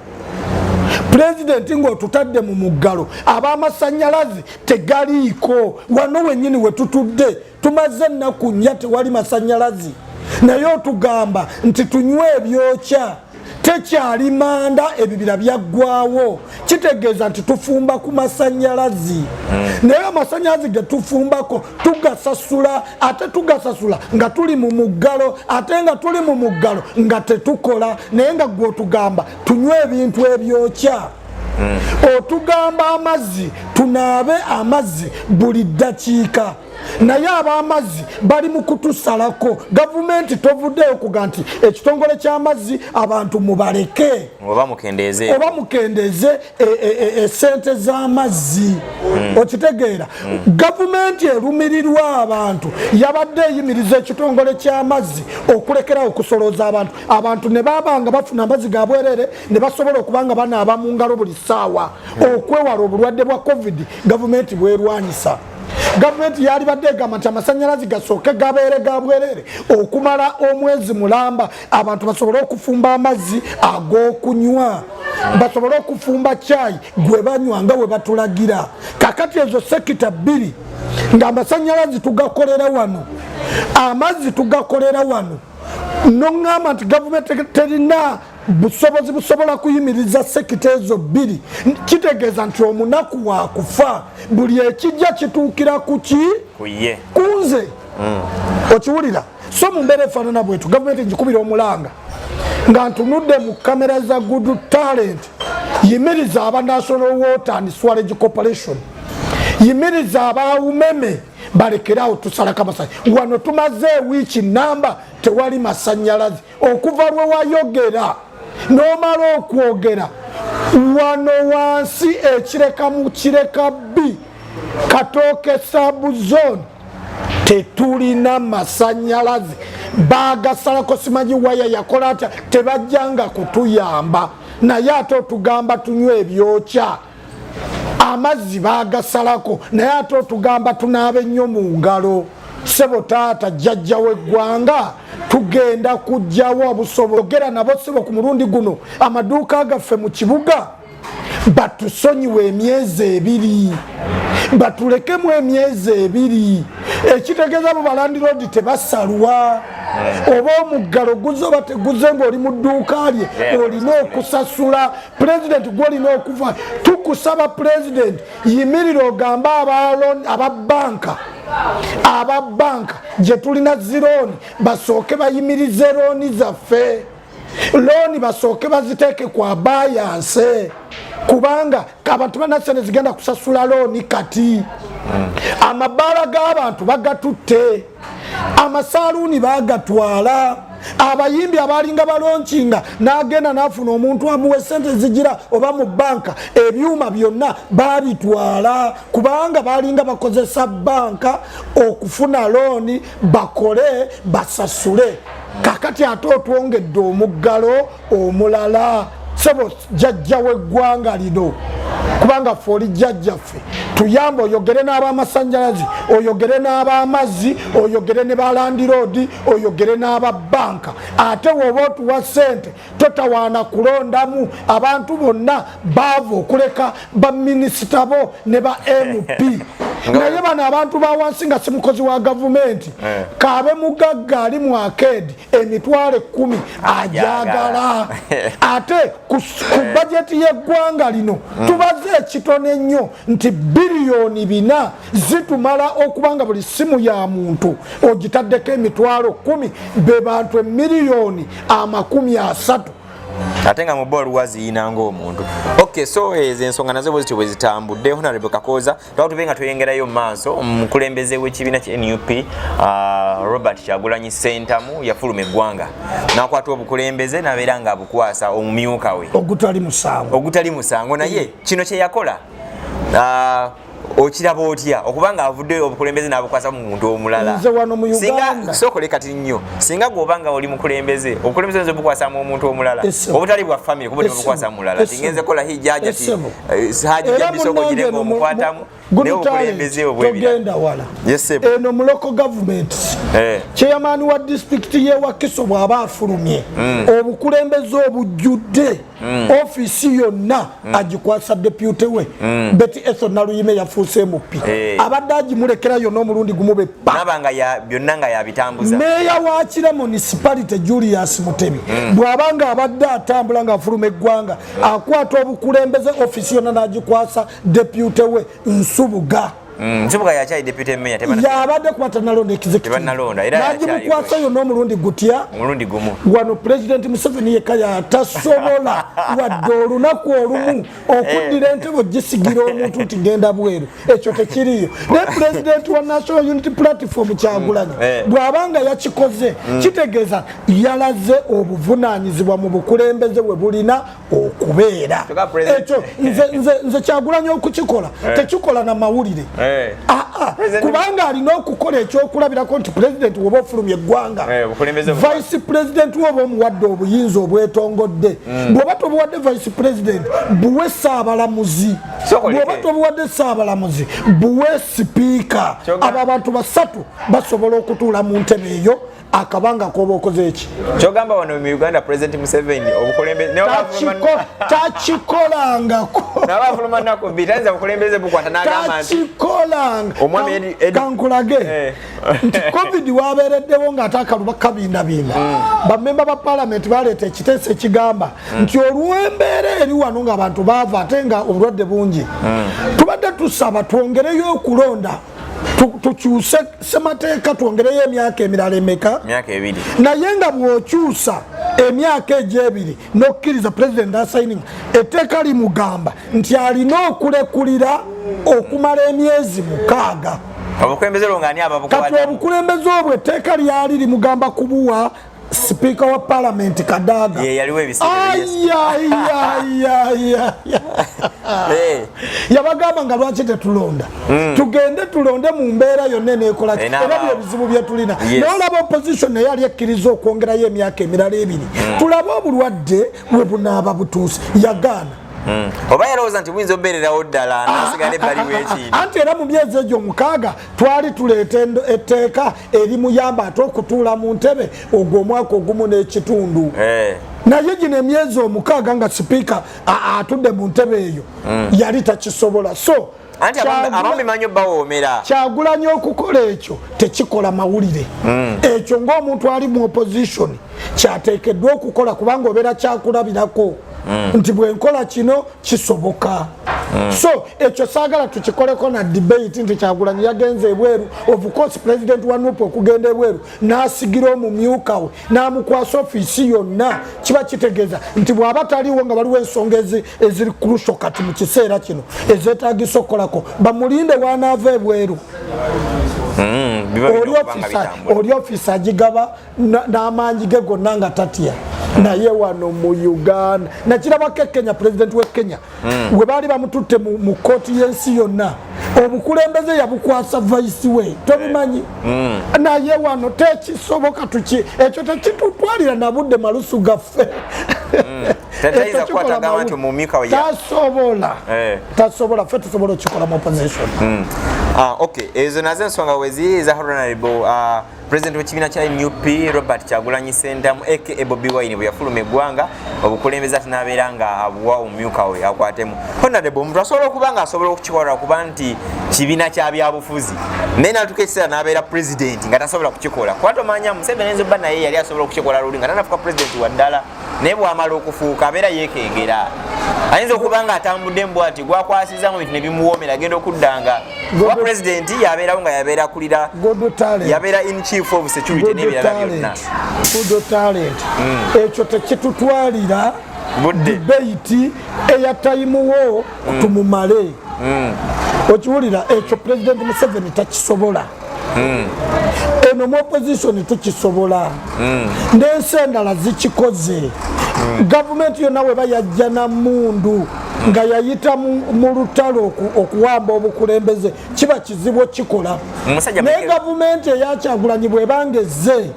pulezidenti ng'otutadde mu muggalo ab'amasannyalaze tegaliiko wano wennyini we tutudde tumaze ennaku 4 tewali masannyalaze naye otugamba nti tunywe ebyokya tekyali manda ebibira byaggwawo kitegeeza nti tufumba ku masannyalaze naye amasannyalaze ge tufumbako tugasasula ate tugasasula nga tuli mu muggalo ate nga tuli mu muggalo nga tetukola naye nga gwe otugamba tunywe ebintu ebyokya otugamba amazzi tunaabe amazzi buli ddakiika naye ab'amazzi bali mu kutusalako gavumenti tovuddeyo kuga nti ekitongole ky'amazzi abantu mubaleke oba mukendeeze esente z'amazzi okitegeera gavumenti erumirirwa abantu yabadde eyimiriza ekitongole ky'amazzi okulekerawo okusolooza abantu ne babanga bafuna amazzi ga bwerere ne basobola okubanga banaaba mu ngalo buli ssaawa okwewala obulwadde bwa covid gavumenti bwerwanyisa gavumenti yali badde egamba nti amasannyalaze gasooke gabeere ga bwerere okumala omwezi mulamba abantu basobole okufumba amazzi ag'okunywa basobole okufumba caayi gwe banywa nga we batulagira kakati ezo sekita 2 nga amasannyalaze tugakolera wano amazzi tugakolera wano noŋŋamba nti gavumenti terina busobozi busobola kuyimiriza sekita ezo 2 kitegeeza nti omunaku wakufa buli ekijja kituukira kuki kunze okiwulira so mu mbeera efaanana bwetu gavumenti ngikubira omulanga nga ntunudde mu kamera za good talent yimiriza aba national water and sewage corporation yimiriza aba umeme balekerawo tusalako amasannyalaze wano tumaze wiiki namba tewali masannyalaze okuva lwe wayogera n'omala okwogera wano wansi ekireka mu kireka B Katooke sub-zone tetulina masannyalaze bagasalako simanyi waya yakola atya tebajjanga kutuyamba naye ate otugamba tunywe ebyokya amazzi bagasalako naye ate otugamba tunaabe nnyo mu ngalo sebo taata jjajja w'eggwanga tugenda kujjawo obusobogera nabo sebo ku mulundi guno amaduuka gaffe mu kibuga batusonyiwe emyezi 2 batulekemu emyezi 2 ekitegeeza mu balandiroodi tebasalwa oba omuggalo guzoba teguze ng'oli mu dduuka lye olina okusasula pulezidenti gwolina okuva tukusaba pulezidenti yimirira ogamba ababanka gye tulina zirooni basooke bayimirize looni zaffe looni basooke baziteeke ku abayanse kubanga abantu banasene zigenda kusasula looni kati amabaala g'abantu bagatutte amasaluuni bagatwala abayimbi abalinga balonkinga n'agenda n'afuna omuntu amuwa sente zigira oba mu banka ebyuma byonna babitwala kubanga balinga bakozesa banka okufuna looni bakole basasule kakati ate otwongedde omuggalo omulala sebo jjajja w'eggwanga lino kubanga ffe oli jjajjaffe tuyambe oyogere n'abamasanjalazi oyogere n'abamazzi oyogere ne balandi road oyogere n'ababanka ate woba otuwa ssente totawaana kulondamu abantu bonna baava okuleka baminisita bo ne ba MP naye bano abantu bawansi nga si mukozi wa gavumenti kaabe mugagga ali mu akedi emitwalo 10 ajagala ate ku bajeti y'eggwanga lino tubaze ekitone nnyo nti biliyoni 4 zitumala okubanga buli simu ya muntu ogitaddeko emitwalo 10 be bantu miliyoni 30 ate nga mu ball waziyina ng'omuntu. Okay, so ensonga nazo bwezityo bwe zitambudde Honorable Kakoza tubenga tuyengerayo maaso omukulembeze w'ekibiina kya NUP Robert Kyagulanyi Ssentamu yafuluma eggwanga n'akwata obukulembeze n'abeera nga abukwasa omumyuka we ogutali musango naye kino kye yakola okiraba otya okubanga avudde obukulembeze n'abukwasa mu muntu omulala singa sokole kati nnyo singa gw'obanga oli mukulembeze obukulembeze nzo bukwasa mu omuntu omulala obutali bwa family kubuli bukwasa mu mulala tingenze kola hijaja ti haja bisoko jirembo omukwatamu ne obukulembeze obwebira eno mu local government chairman wa district ye wa Kiso bw'aba afulumye obukulembeze obujjudde ofisi yonna agikwasa deputy we Betty Ethel Naluyime yafuuse MP abadde agimulekerayo n'omulundi gumu be nabanga ya byonna nga yabitambuza meya wa Kira municipality Julius Mutebi bw'abanga abadde atambula nga afuluma eggwanga akwata obukulembeze ofisi yonna n'agikwasa deputy we Nsubuga Nsubuga yakyali deputy mayor Tebanafa yabadde kwata nalonda executive era nagimukwasa yo n'omulundi gutya omulundi gumu wano president Museveni yekaya tasobola wadde olunaku olumu okuddira entebe gisigira omuntu nti genda bweru ekyo tekiriyo ne president wa National Unity Platform Kyagulanyi bw'abanga yakikoze kitegeeza yalaze obuvunaanyizibwa mu bukulembeze we bulina okubeera ekyo nze Kyagulanyi okukikola tekikola na mawulire kubanga alina okukola ekyokulabirako nti president woba ofulumya eggwanga vice president woba omuwadde obuyinza obwetongodde bw'oba tobuwadde vice president buwe saabalamuzi bw'oba tobuwadde saabalamuzi buwe sipiika abo abantu basatu basobola okutuula mu ntebe eyo akabanga koba okoze eki kyogamba wano mu Uganda president Museveni obukulembeze takikolangako n'abafuluma nako bitanza obukulembeze bukwata n'agamba nti omwami kankulage nti covid wabeereddewo ng'atakaluba kabindabinda bamemba ba parliament baleeta ekiteeso ekigamba nti olw'embeera eri wano ng'abantu baava ate nga obulwadde bungi tubadde tusaba twongereyo okulonda tukyuse semateeka twongereyo emyaka emirala emeka naye nga bw'okyusa emyaka egy'ebiri n'okkiriza president assigning etteeka limugamba nti alina okulekulira okumala emyezi 6 kati obukulembeze obwo etteeka lyali limugamba kubuwa Speaker wa Parliament Kadaga yabagamba nga lwaki tetulonda tugende tulonde mu mbeera yonna eneekola era bye bizibu bye tulina n'olaba opposition naye yali ekkiriza okwongerayo emyaka emirala 2 tulabe obulwadde bwe bunaaba butuuse yagaana oba yalowooza nti buyinza obeererawo ddala nasigala ebbali w'ekintu anti era mu myezi egyo 6 twali tuleeta etteeka erimuyamba ate okutuula mu ntebe ogwo omwaka ogumu n'ekitundu naye gino emyezi 6 nga sipiika atudde mu ntebe eyo yali takisobola so anti abamubimanyi bawoomera Kyagulanyi okukola ekyo tekikola mawulire ekyo ng'omuntu ali mu opposition kyateekeddwa okukola kubanga obeera kyakulabirako nti bwenkola kino kisoboka so ekyo saagala tukikoleko na debate nti Kyagulanyi yagenze ebweru of course president wa NUP okugenda ebweru n'asigira omumyuka we n'amukwasa ofiisi yonna kiba kitegeeza nti bw'aba taliwo nga waliwo ensonga eziri kurusho kati mu kiseera kino ezeetaagisa okukolako bamulinde wanaava ebweru oli ofiisi agigaba n'amaanyi ge gonna nga tatya naye wano mu Uganda nakirabako Kenya president we Kenya we baali bamututte mu kooti y'ensi yonna obukulembeze yabukwasa vice we tobimanyi naye wano tekisoboka ekyo tekitutwalira na budde malusu gaffe Tataiza kwata gama nti mumika wa ya. Tasobola fete sobola chikola mu opposition. Okay, ezo nazo nsonga wezi za honorable President w'ekibiina kya NUP Robert Kyagulanyi Ssentamu aka Bobi Wine bwe yafuluma eggwanga obukulembeze ati n'abeera nga abuwa omumyuka we akwatemu. Honorable omuntu asobola okuba nga asobola okukikola kuba nti kibiina kya byabufuzi naye n'atuuka ekiseera n'abeera president nga tasobola kukikola kuba tomanya Museveni ayinza obba naye yali asobola okukikola luli nga tanafuuka president wa ddala naye bw'amala okufuuka abeera yeekengera ayinza okuba nga atambudde mbw ati gwakwasiza mu bintu ne bimuwoomera agenda okuddanga kuba president yabeerawo nga yabeera akulira yabeera in chief of security n'ebirala byonna ekyo tekitutwalira debate eyatayimuwo tumumale okiwulira ekyo president Museveni takisobola eno mu opposition tukisobola n'ensi endala zikikoze gavumenti yonna we bayajja na mundu nga yayita mu lutalo okuwamba obukulembeze kiba kizibu okikola naye gavumenti eya Kyagulanyi bw'ebanga ezze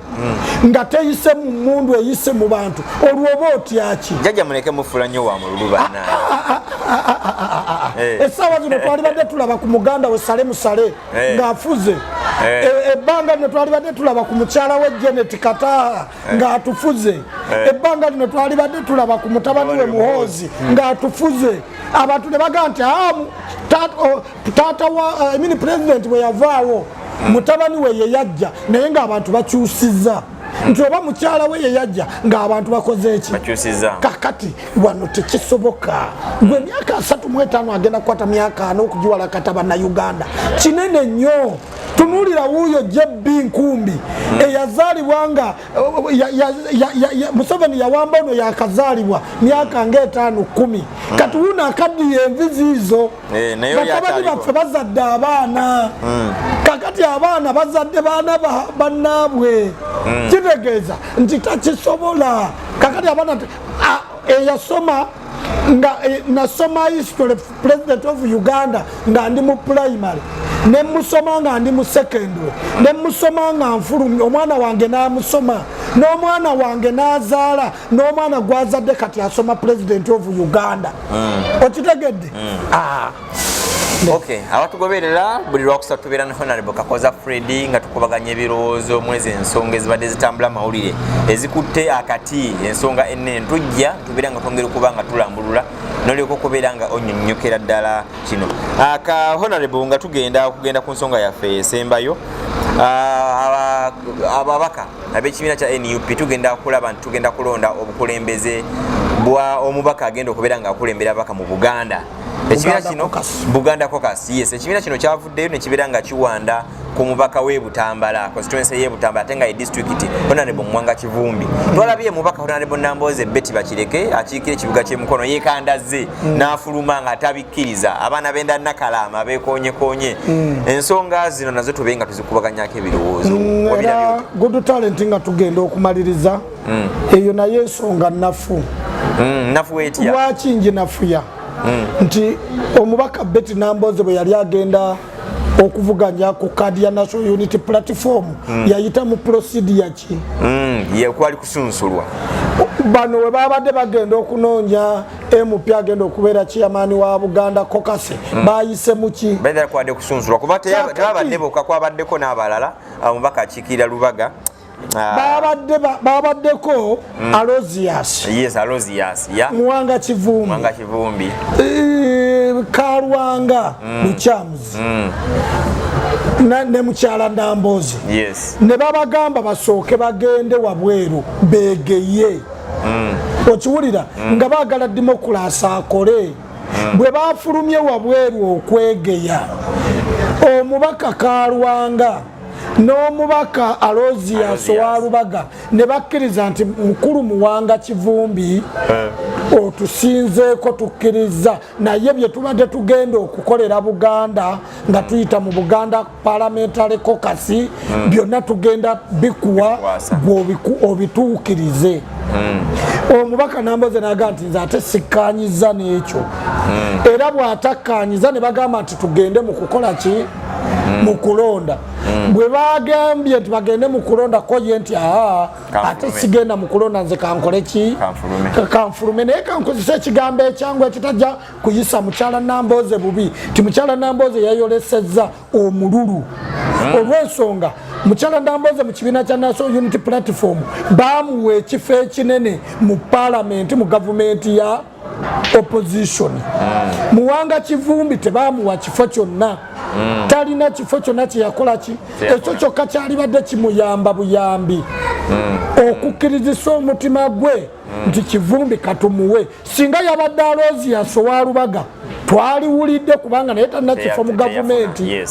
nga teyise mu mundu eyise mu bantu olwo oba otyaki jjajja muleke mufuula nnyo wa mululu bana essaawa zino twalibadde tulaba ku muganda we Sale Musale ng'afuze ebbanga lino twalibadde tulaba ku mukyala we Janet Kataha ng'atufuze ebbanga lino twalibadde tulaba ku mutabani we Muhoozi ng'atufuze abantu ne baga nti taata wa president bwe yavaawo mutabani we ye yajja naye ng'abantu bakyusizza nti oba mukyala we ye yajja ng'abantu bakoze eki kakati wano tekisoboka gwe emyaka 35 agenda kukwata myaka 4 okugiwala kataba na Uganda kinene nnyo tunulira wuuyo Jebbi Nkumbi eyazaalibwa nga Museveni yawamba ono yakazaalibwa myaka nga 5-10 kati wuno akaddiye envizi izo batabani baffe bazadde abaana kakati abaana bazadde baana bannaabwe kitegeeza nti takisobola kakati abaana eyasoma nga nasoma history president of Uganda nga ndi mu primary ne musoma nga ndi mu secondary ne musoma nga nfulumye omwana wange n'amusoma n'omwana wange n'azaala n'omwana gwazadde kati asoma president of Uganda okitegedde Okay, abatugoberera buli lwakusatu tubeera ne Honorable Kakoza Freddy nga tukubaganya ebirowoozo mwezi ensonga ezibadde zitambula mawulire ezikutte akati ensonga ennene tujja tubeera nga twongera okuba nga tulambulula nolyoka okubeera nga onyonyokera ddala kino aka Honorable nga tugenda ku nsonga yaffe esembayo ababaka ab'ekibiina kya NUP tugenda kulaba nti tugenda kulonda obukulembeze bwa omubaka agenda okubeera nga akulembera abaka mu Buganda ekibiina kino Buganda Caucus yes ekibiina kino kyavuddeyo ne kibeera nga kiwanda ku mubaka w'e Butambala constituency y'e Butambala ate nga ye district Honorable Mwanga Kivumbi twalabye mubaka Honorable Namboze Betty Bakireke akiikira ekibuga ky'Emukono yeekandazze n'afuluma nga atabikkiriza abaana b'enda Nakalama beekonyekonye ensonga zino nazo tube nga tuzikubaganyako ebirowoozo good talent nga tugenda okumaliriza eyo naye ensonga nafu nafu etya lwaki nje nafuya nti omubaka Betty Namboze bwe yali agenda okuvuganya ku kadi ya National Unity Platform yayita mu procedure ki yekwali kusunsulwa bano we babadde bagenda okunoonya MP agenda okubeera chairman wa Buganda Caucus bayise muki baidara kwade kusunsulwa kuba tebabadde bokka kwabaddeko n'abalala omubaka akiikirira Lubaga babaddeko Alozias yes Alozias ya Mwanga Kivumbi Kalwanga Muchamuzi ne mukyala Ndambozi yes ne babagamba basooke bagende wabweru begeye okiwulira nga baagala democracy akole bwe bafulumye wabweru okwegeya omubaka Kalwanga n'omubaka Alozias wa Lubaga ne bakkiriza nti mukulu Muwanga Kivumbi otusinzeeko tukkiriza naye bye tubadde tugenda okukolera Buganda nga tuyita mu Buganda Parliamentary Caucus byonna tugenda bikuwa obituukirize omubaka Namboze n'agamba nti nze ate sikkaanyiza n'ekyo era bw'atakkaanyiza ne bagamba nti tugende mu kukola ki mu kulonda bwe bagambye nti bagende mu kulonda koye nti ate sigenda mu kulonda nze kankole ki kanfulume naye kankozesa ekigambo ekyangu ekitajja kuyisa mukyala Nambooze bubi ti mukyala Nambooze yayolesezza omululu olw'ensonga mukyala Nambooze mu kibiina kya National Unity Platform bamuwa ekifo ekinene mu parliament mu gavumenti ya opposition Muwanga Kivumbi tebamuwa kifo kyonna talina kifo kyonna kyeyakola ki ekyo kyokka kyalibadde kimuyamba buyambi okukkirizisa omutima gwe nti Kivumbi katumuwe singa yabadde aloozi yasowa Lubaga twaliwulidde kubanga naye talina kifo mu gavumenti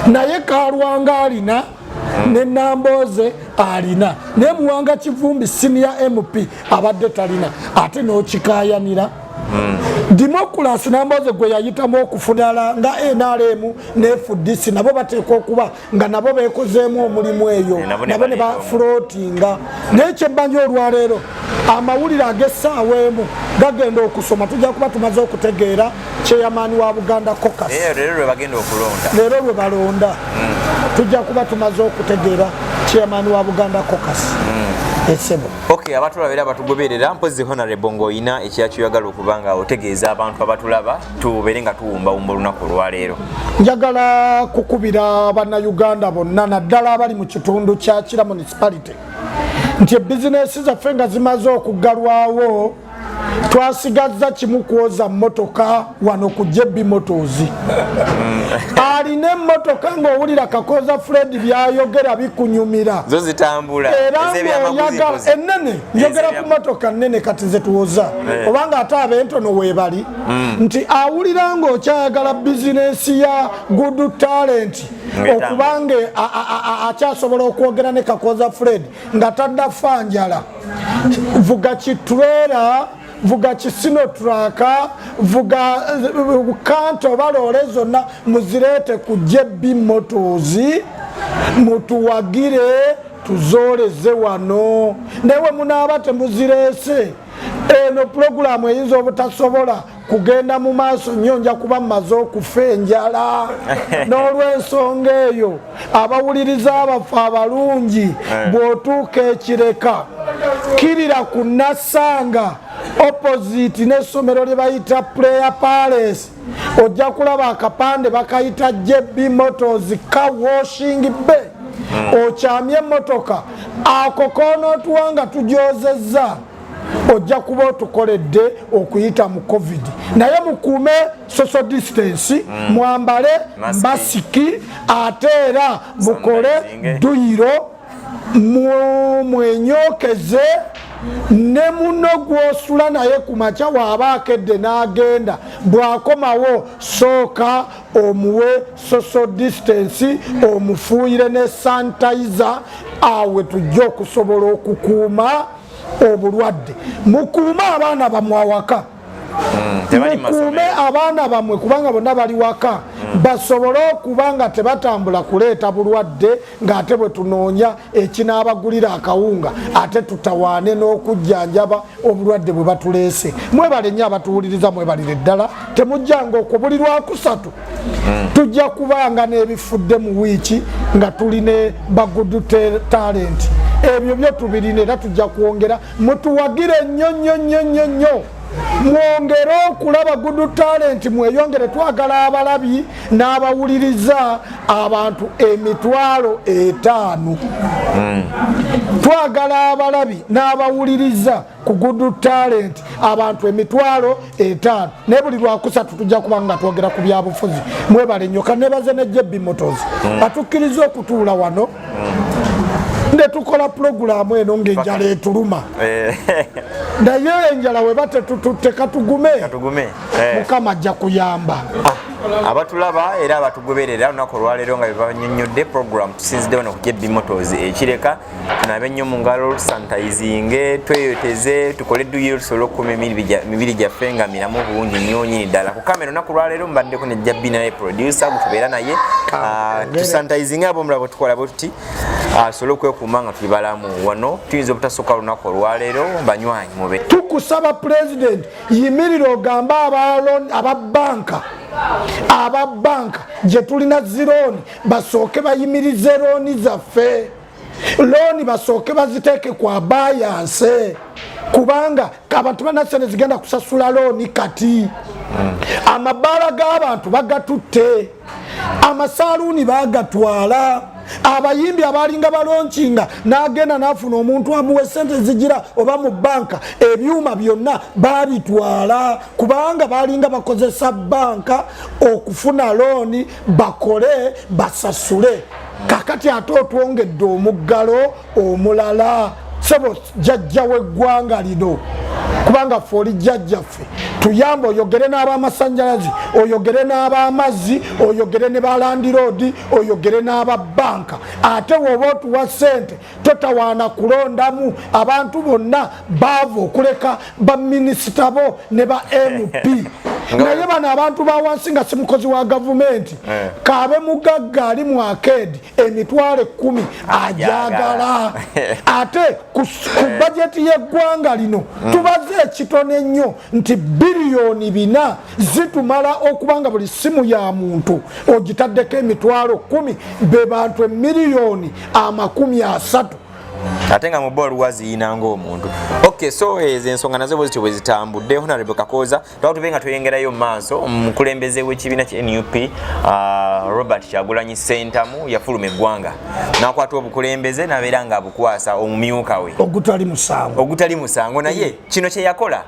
naye Kalwanga alina ne Nambooze alina naye Muwanga Kivumbi senior MP abadde talina ate n'okikayanira Democracy Nambooze gwe yayitamu okufunala nga NRM ne FDC nabo bateekwa okuba nga nabo beekozeemu omulimu eyo nabo ne bafloatinga n'ekyebbanyi olwaleero amawulire ag'essaawa emu gagenda okusoma tujja kuba tumaze okutegeera chairman wa Buganda Caucus leero lwe balonda tujja kuba tumaze okutegeera chairman wa Buganda Caucus esebo okay abatulabira batugoberera mpozi honorable ngoyina ekyakyuyagala okubanga otegeeza abantu abatulaba tubeere nga tuwumba olunaku olwaleero njagala kukubira bannayuganda bonna naddala abali mu kitundu kya Kira municipality nti bizinesi zaffe nga zimaze okugalwawo twasigazza kimu kwoza mmotoka wano ku JB Motors alina emmotoka ng'owulira Kakoza Fred byayogera bikunyumira zo zitambula ennene njogera ku mmotoka nnene kati ze tuwoza obanga ate ab'entono weebali nti awulira ng'okyayagala bizinesi ya Good Talent okubanga akyasobola okwogera ne Kakoza Fred nga taddafa njala vuga kitwera vuga kisino traka vuga kanto balole zonna muzirete ku JB Motors mutuwagire tuzoleze wano newe munaaba temuzirese eno programu eyinza obutasobola kugenda mu maaso nnyo nja kuba mmaze okufa enjala n'olw'ensonga eyo abawuliriza abafu abalungi bw'otuuka ekireka kirira ku Nassanga opposite n'essomero lye bayita Prayer Palace ojja kulaba akapande bakayita JB Motors Car Washing Bay okyamye emmotoka ako koonootuwanga tujozezza ojja kuba otukoledde okuyita mu COVID naye mukuume social distance mwambale masiki ate era mukole duyiro mwenyokeze ne muno gwosula naye ku makya waaba akedde n'agenda bw'akomawo sooka omuwe social distance omufuuyire ne sanitizer awe tujja okusobola okukuuma obulwadde mukuume abaana bamwe awaka mukuume abaana bamwe kubanga bonna bali waka basobole okuba nga tebatambula kuleeta bulwadde ng'ate bwe tunoonya ekinaabagulira akawunga ate tutawaane n'okujjanjaba obulwadde bwe batuleese mwebale nnyo abatuwuliriza mwebalire ddala temujjanga okwo buli lwakusatu tujja kubanga n'ebifudde mu wiiki nga tuli ne Good Talent ebyo byo tubirina era tujja kwongera mutuwagire nnyo mwongere okulaba Good Talent mweyongere twagala abalabi n'abawuliriza abantu 5,000 twagala abalabi n'abawuliriza ku Good Talent abantu 5,000 naye buli lwakusatu tujja kuba nga twogera ku byabufuzi mwebale nnyo kanebaze ne JB Motors atukkiriza okutuula wano nde tukola programu eno ng'enjala etuluma naye enjala weba tekatugume Mukama ajja kuyamba abatulaba era abatugoberera olunaku olwaleero nga bebanyonnyodde program tusinzidde wano ku JB Motors ekireka tunabe nnyo mu ngalo sanitizinge tweyoteze tukole edduyo lusobole okukuma emibiri gyaffe nga miramu bulungi nnyo nyini ddala ku kamera olunaku olwaleero mbaddeko ne JB naye producer gutubeera naye tusanitizinge abomulaba bwe tukola bwe tuti tusobole okwekuuma nga tuli balamu wano tuyinza obutasooka olunaku olwaleero banywanyi mube tukusaba president yimirira ogamba aba banka aba banka gye tulina zirooni basooke bayimirize looni zaffe, looni basooke baziteeke kwa bayanse kubanga abantu banasene zigenda kusasula looni kati. Amabaala g'abantu bagatutte, amasaluuni bagatwala, abayimbi abalinga balonkinga n'agenda n'afuna omuntu amuwa sente zigira oba mu banka, ebyuma byonna babitwala kubanga balinga bakozesa banka okufuna looni bakole basasule. Kakati ate otwongedde omuggalo omulala sebo jjajja w'eggwanga lino kubanga ffe oli jjajjaffe tuyamba oyogere n'ab'amasannyalaze, oyogere n'ab'amazzi, oyogere ne ba landiroodi, oyogere n'ababanka. Ate woba otuwa ssente totawaana kulondamu abantu bonna baava okuleka baminisita bo ne ba MP. Naye bano abantu ba wansi nga si mukozi wa gavumenti kaabe mugagga ali mu akeedi emitwalo 10 ajagala. Ate ku bajeti y'eggwanga lino tubaze ekitone nnyo nti biliyoni 4 zitumala okubanga buli simu ya muntu ogitaddeko emitwalo 10 be bantu miliyoni 30. ate nga muba oluwaziina ng'omuntu. Okay, so ezo ensonga nazo bwezityo bwe zitambudde. Honorable Kakooza twaba tube nga tweyongerayo mu maaso. Omukulembeze w'ekibiina kya NUP Robert Kyagulanyi Ssentamu yafuluma eggwanga n'akwata obukulembeze n'abeera nga abukwasa omumyuka we ogutali musango. Naye kino kye yakola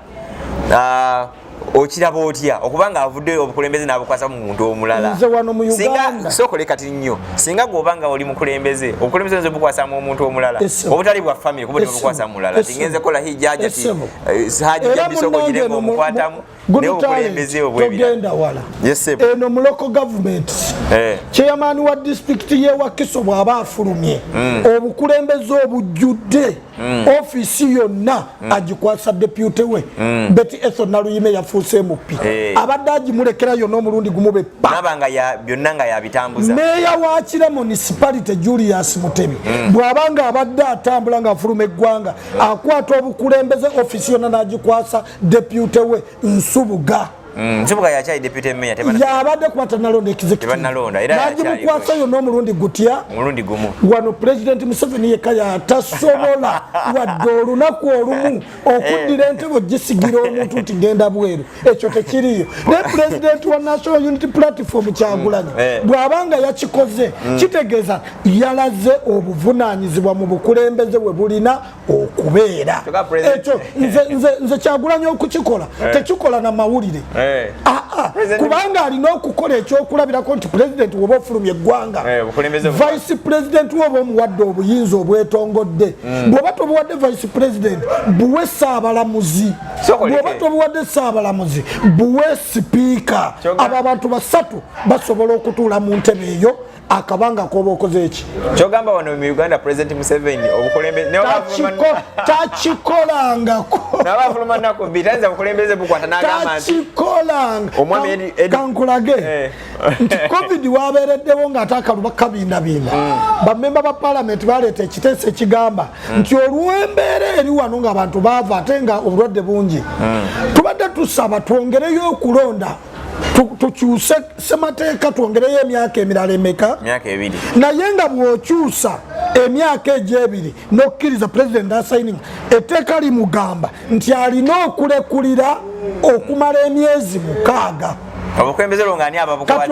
okiraba otya okubanga avudde obukulembeze n'abukwasa mu muntu omulala? Singa sokole kati nnyo, singa gw'obanga oli mukulembeze obukulembeze nze bukwasa mu omuntu omulala obutali bwa family kuba bukwasa mu mulala tingenze kola hijaja ti haji bisoko gireko omukwatamu ne obukulembeze obwebira eno mu local government chairman wa district ye wa Kiso bw'aba afulumye obukulembeze obujjudde ofisi yonna agikwasa deputy we Betty Ethel Naluyime yafuuse MP abadde agimulekerayo n'omulundi gumube nabanga ya byonna nga yabitambuza. Meya wa Kira municipality Julius Mutebi bw'abanga abadde atambula nga afuluma eggwanga akwata obukulembeze ofisi yonna n'agikwasa deputy we Nsubuga. Nsubuga yakyali deputy mayor Tebanafa yabadde kwata nalonda executive era nagimukwasa yo n'omulundi gutya omulundi gumu wano President Museveni yekka yatasobola wadde olunaku olumu okuddira entebe gisigira omuntu nti genda bweru ekyo tekiriyo. Ne President wa National Unity Platform Kyagulanyi bw'abanga yakikoze kitegeeza yalaze obuvunaanyizibwa mu bukulembeze we bulina okubeera. Ekyo nze Kyagulanyi okukikola tekikola na mawulire kubanga alina okukola ekyokulabirako nti president woba ofulumya eggwanga vice president woba omuwadde obuyinza obwetongodde bw'oba tobuwadde vice president buwe saabalamuzi bw'oba tobuwadde saabalamuzi buwe sipiika. abo abantu basatu basobola okutuula mu ntebe eyo akabanga koba okoze eki kyogamba wano mu Uganda President Museveni obukulembeze takikolangako n'abafuluma nako bitanza obukulembeze bukwata n'agamba nti omwami kankulage nti covid wabeereddewo ng'ate akaluba kabindabinda bamemba ba parliament baleeta ekiteeso ekigamba nti olw'embeera eri wano ng'abantu baava ate nga obulwadde bungi tubadde tusaba twongereyo okulonda tukyuse semateeka twongereyo emyaka emirala emeka naye nga bw'okyusa emyaka egy'ebiri n'okkiriza president asaininga etteeka limugamba nti alina okulekulira okumala emyezi 6 kati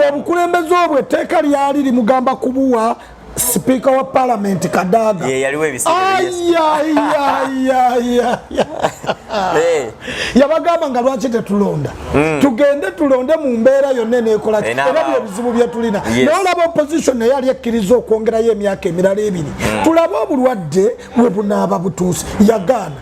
obukulembeze obwo etteeka lyali limugamba kubuwa Speaker wa Parliament Kadaga yabagamba nga lwaki tetulonda tugende tulonde mu mbeera yonna eneekola era byebizibu bye tulina n'olaba opposition naye yali ekkiriza okwongerayo emyaka emirala 2 tulabe obulwadde bwe bunaaba butuuse yagaana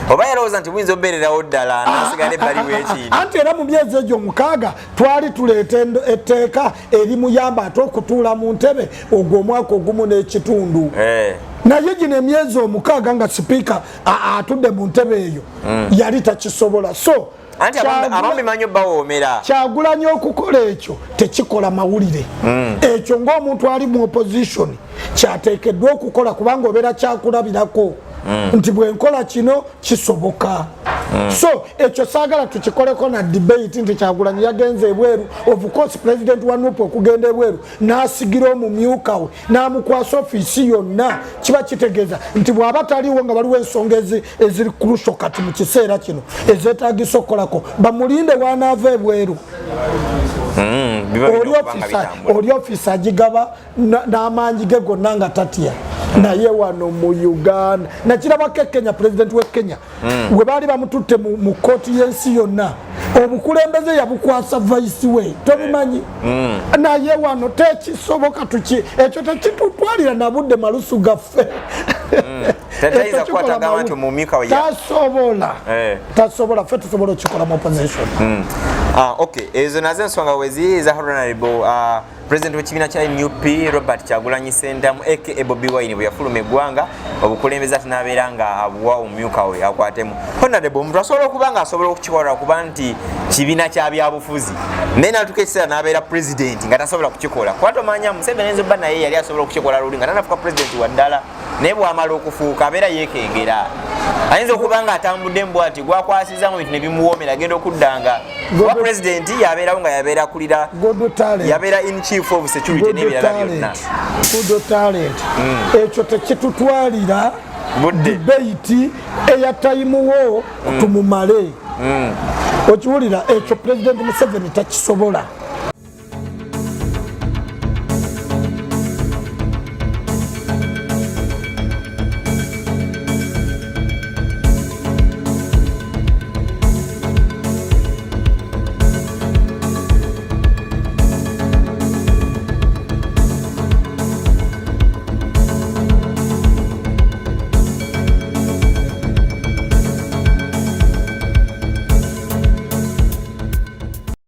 oba yalowooza nti buyinza obeererawo ddala nasigala ebbali w'ekintu anti era mu myezi egyo 6 twali tuleeta etteeka erimuyamba ate okutuula mu ntebe ogwo omwaka ogumu n'ekitundu naye gino emyezi 6 nga sipiika atudde mu ntebe eyo yali takisobola. So anti abamubimanyi bawoomera Kyagulanyi okukola ekyo tekikola mawulire ekyo ng'omuntu ali mu opposition kyateekeddwa okukola kubanga obeera kyakulabirako nti bwenkola kino kisoboka. So ekyo saagala tukikoleko na debate nti Kyagulanyi yagenze ebweru of course president wa NUP okugenda ebweru n'asigira omumyuka we n'amukwasa ofiisi yonna kiba kitegeeza nti bw'aba taliwo nga waliwo ensonga eziri kurusho kati mu kiseera kino ezeetaagisa okukolako bamulinde wanaava ebweru oli ofiisi agigaba n'amaanyi ge gonna nga tatya naye wano mu Uganda nakirabako e Kenya president w'e Kenya we baali bamututte mu kooti y'ensi yonna obukulembeze yabukwasa vice we tobimanyi naye wano tekisoboka tuki ekyo tekitutwalira na budde malusu gaffe tasobola ffe tusobola okikola mu opposition. Okay, ezo nazo ensonga wezi za honorable president w'ekibiina kya NUP Robert Kyagulanyi Ssentamu aka Bobi Wine bwe yafuluma eggwanga obukulembeze ate n'abeera nga abuwa omumyuka we akwatemu. Honorable omuntu asobola okuba nga asobola okukikola kuba nti kibiina kya byabufuzi naye n'atuuka ekiseera n'abeera president nga tasobola kukikola kuba tomanya Museveni ayinza obba naye yali asobola okukikola luli nga tanafuuka president wa ddala naye bw'amala okufuuka abeera yeekengera ayinza okuba nga atambudde mbw ati gwakwasiza mu bintu ne bimuwoomera agenda okuddanga kuba president yabeerawo nga yabeera akulira yabeera in chief of security n'ebirala byonna ekyo tekitutwalira debate eya time wo tumumale okiwulira ekyo president Museveni takisobola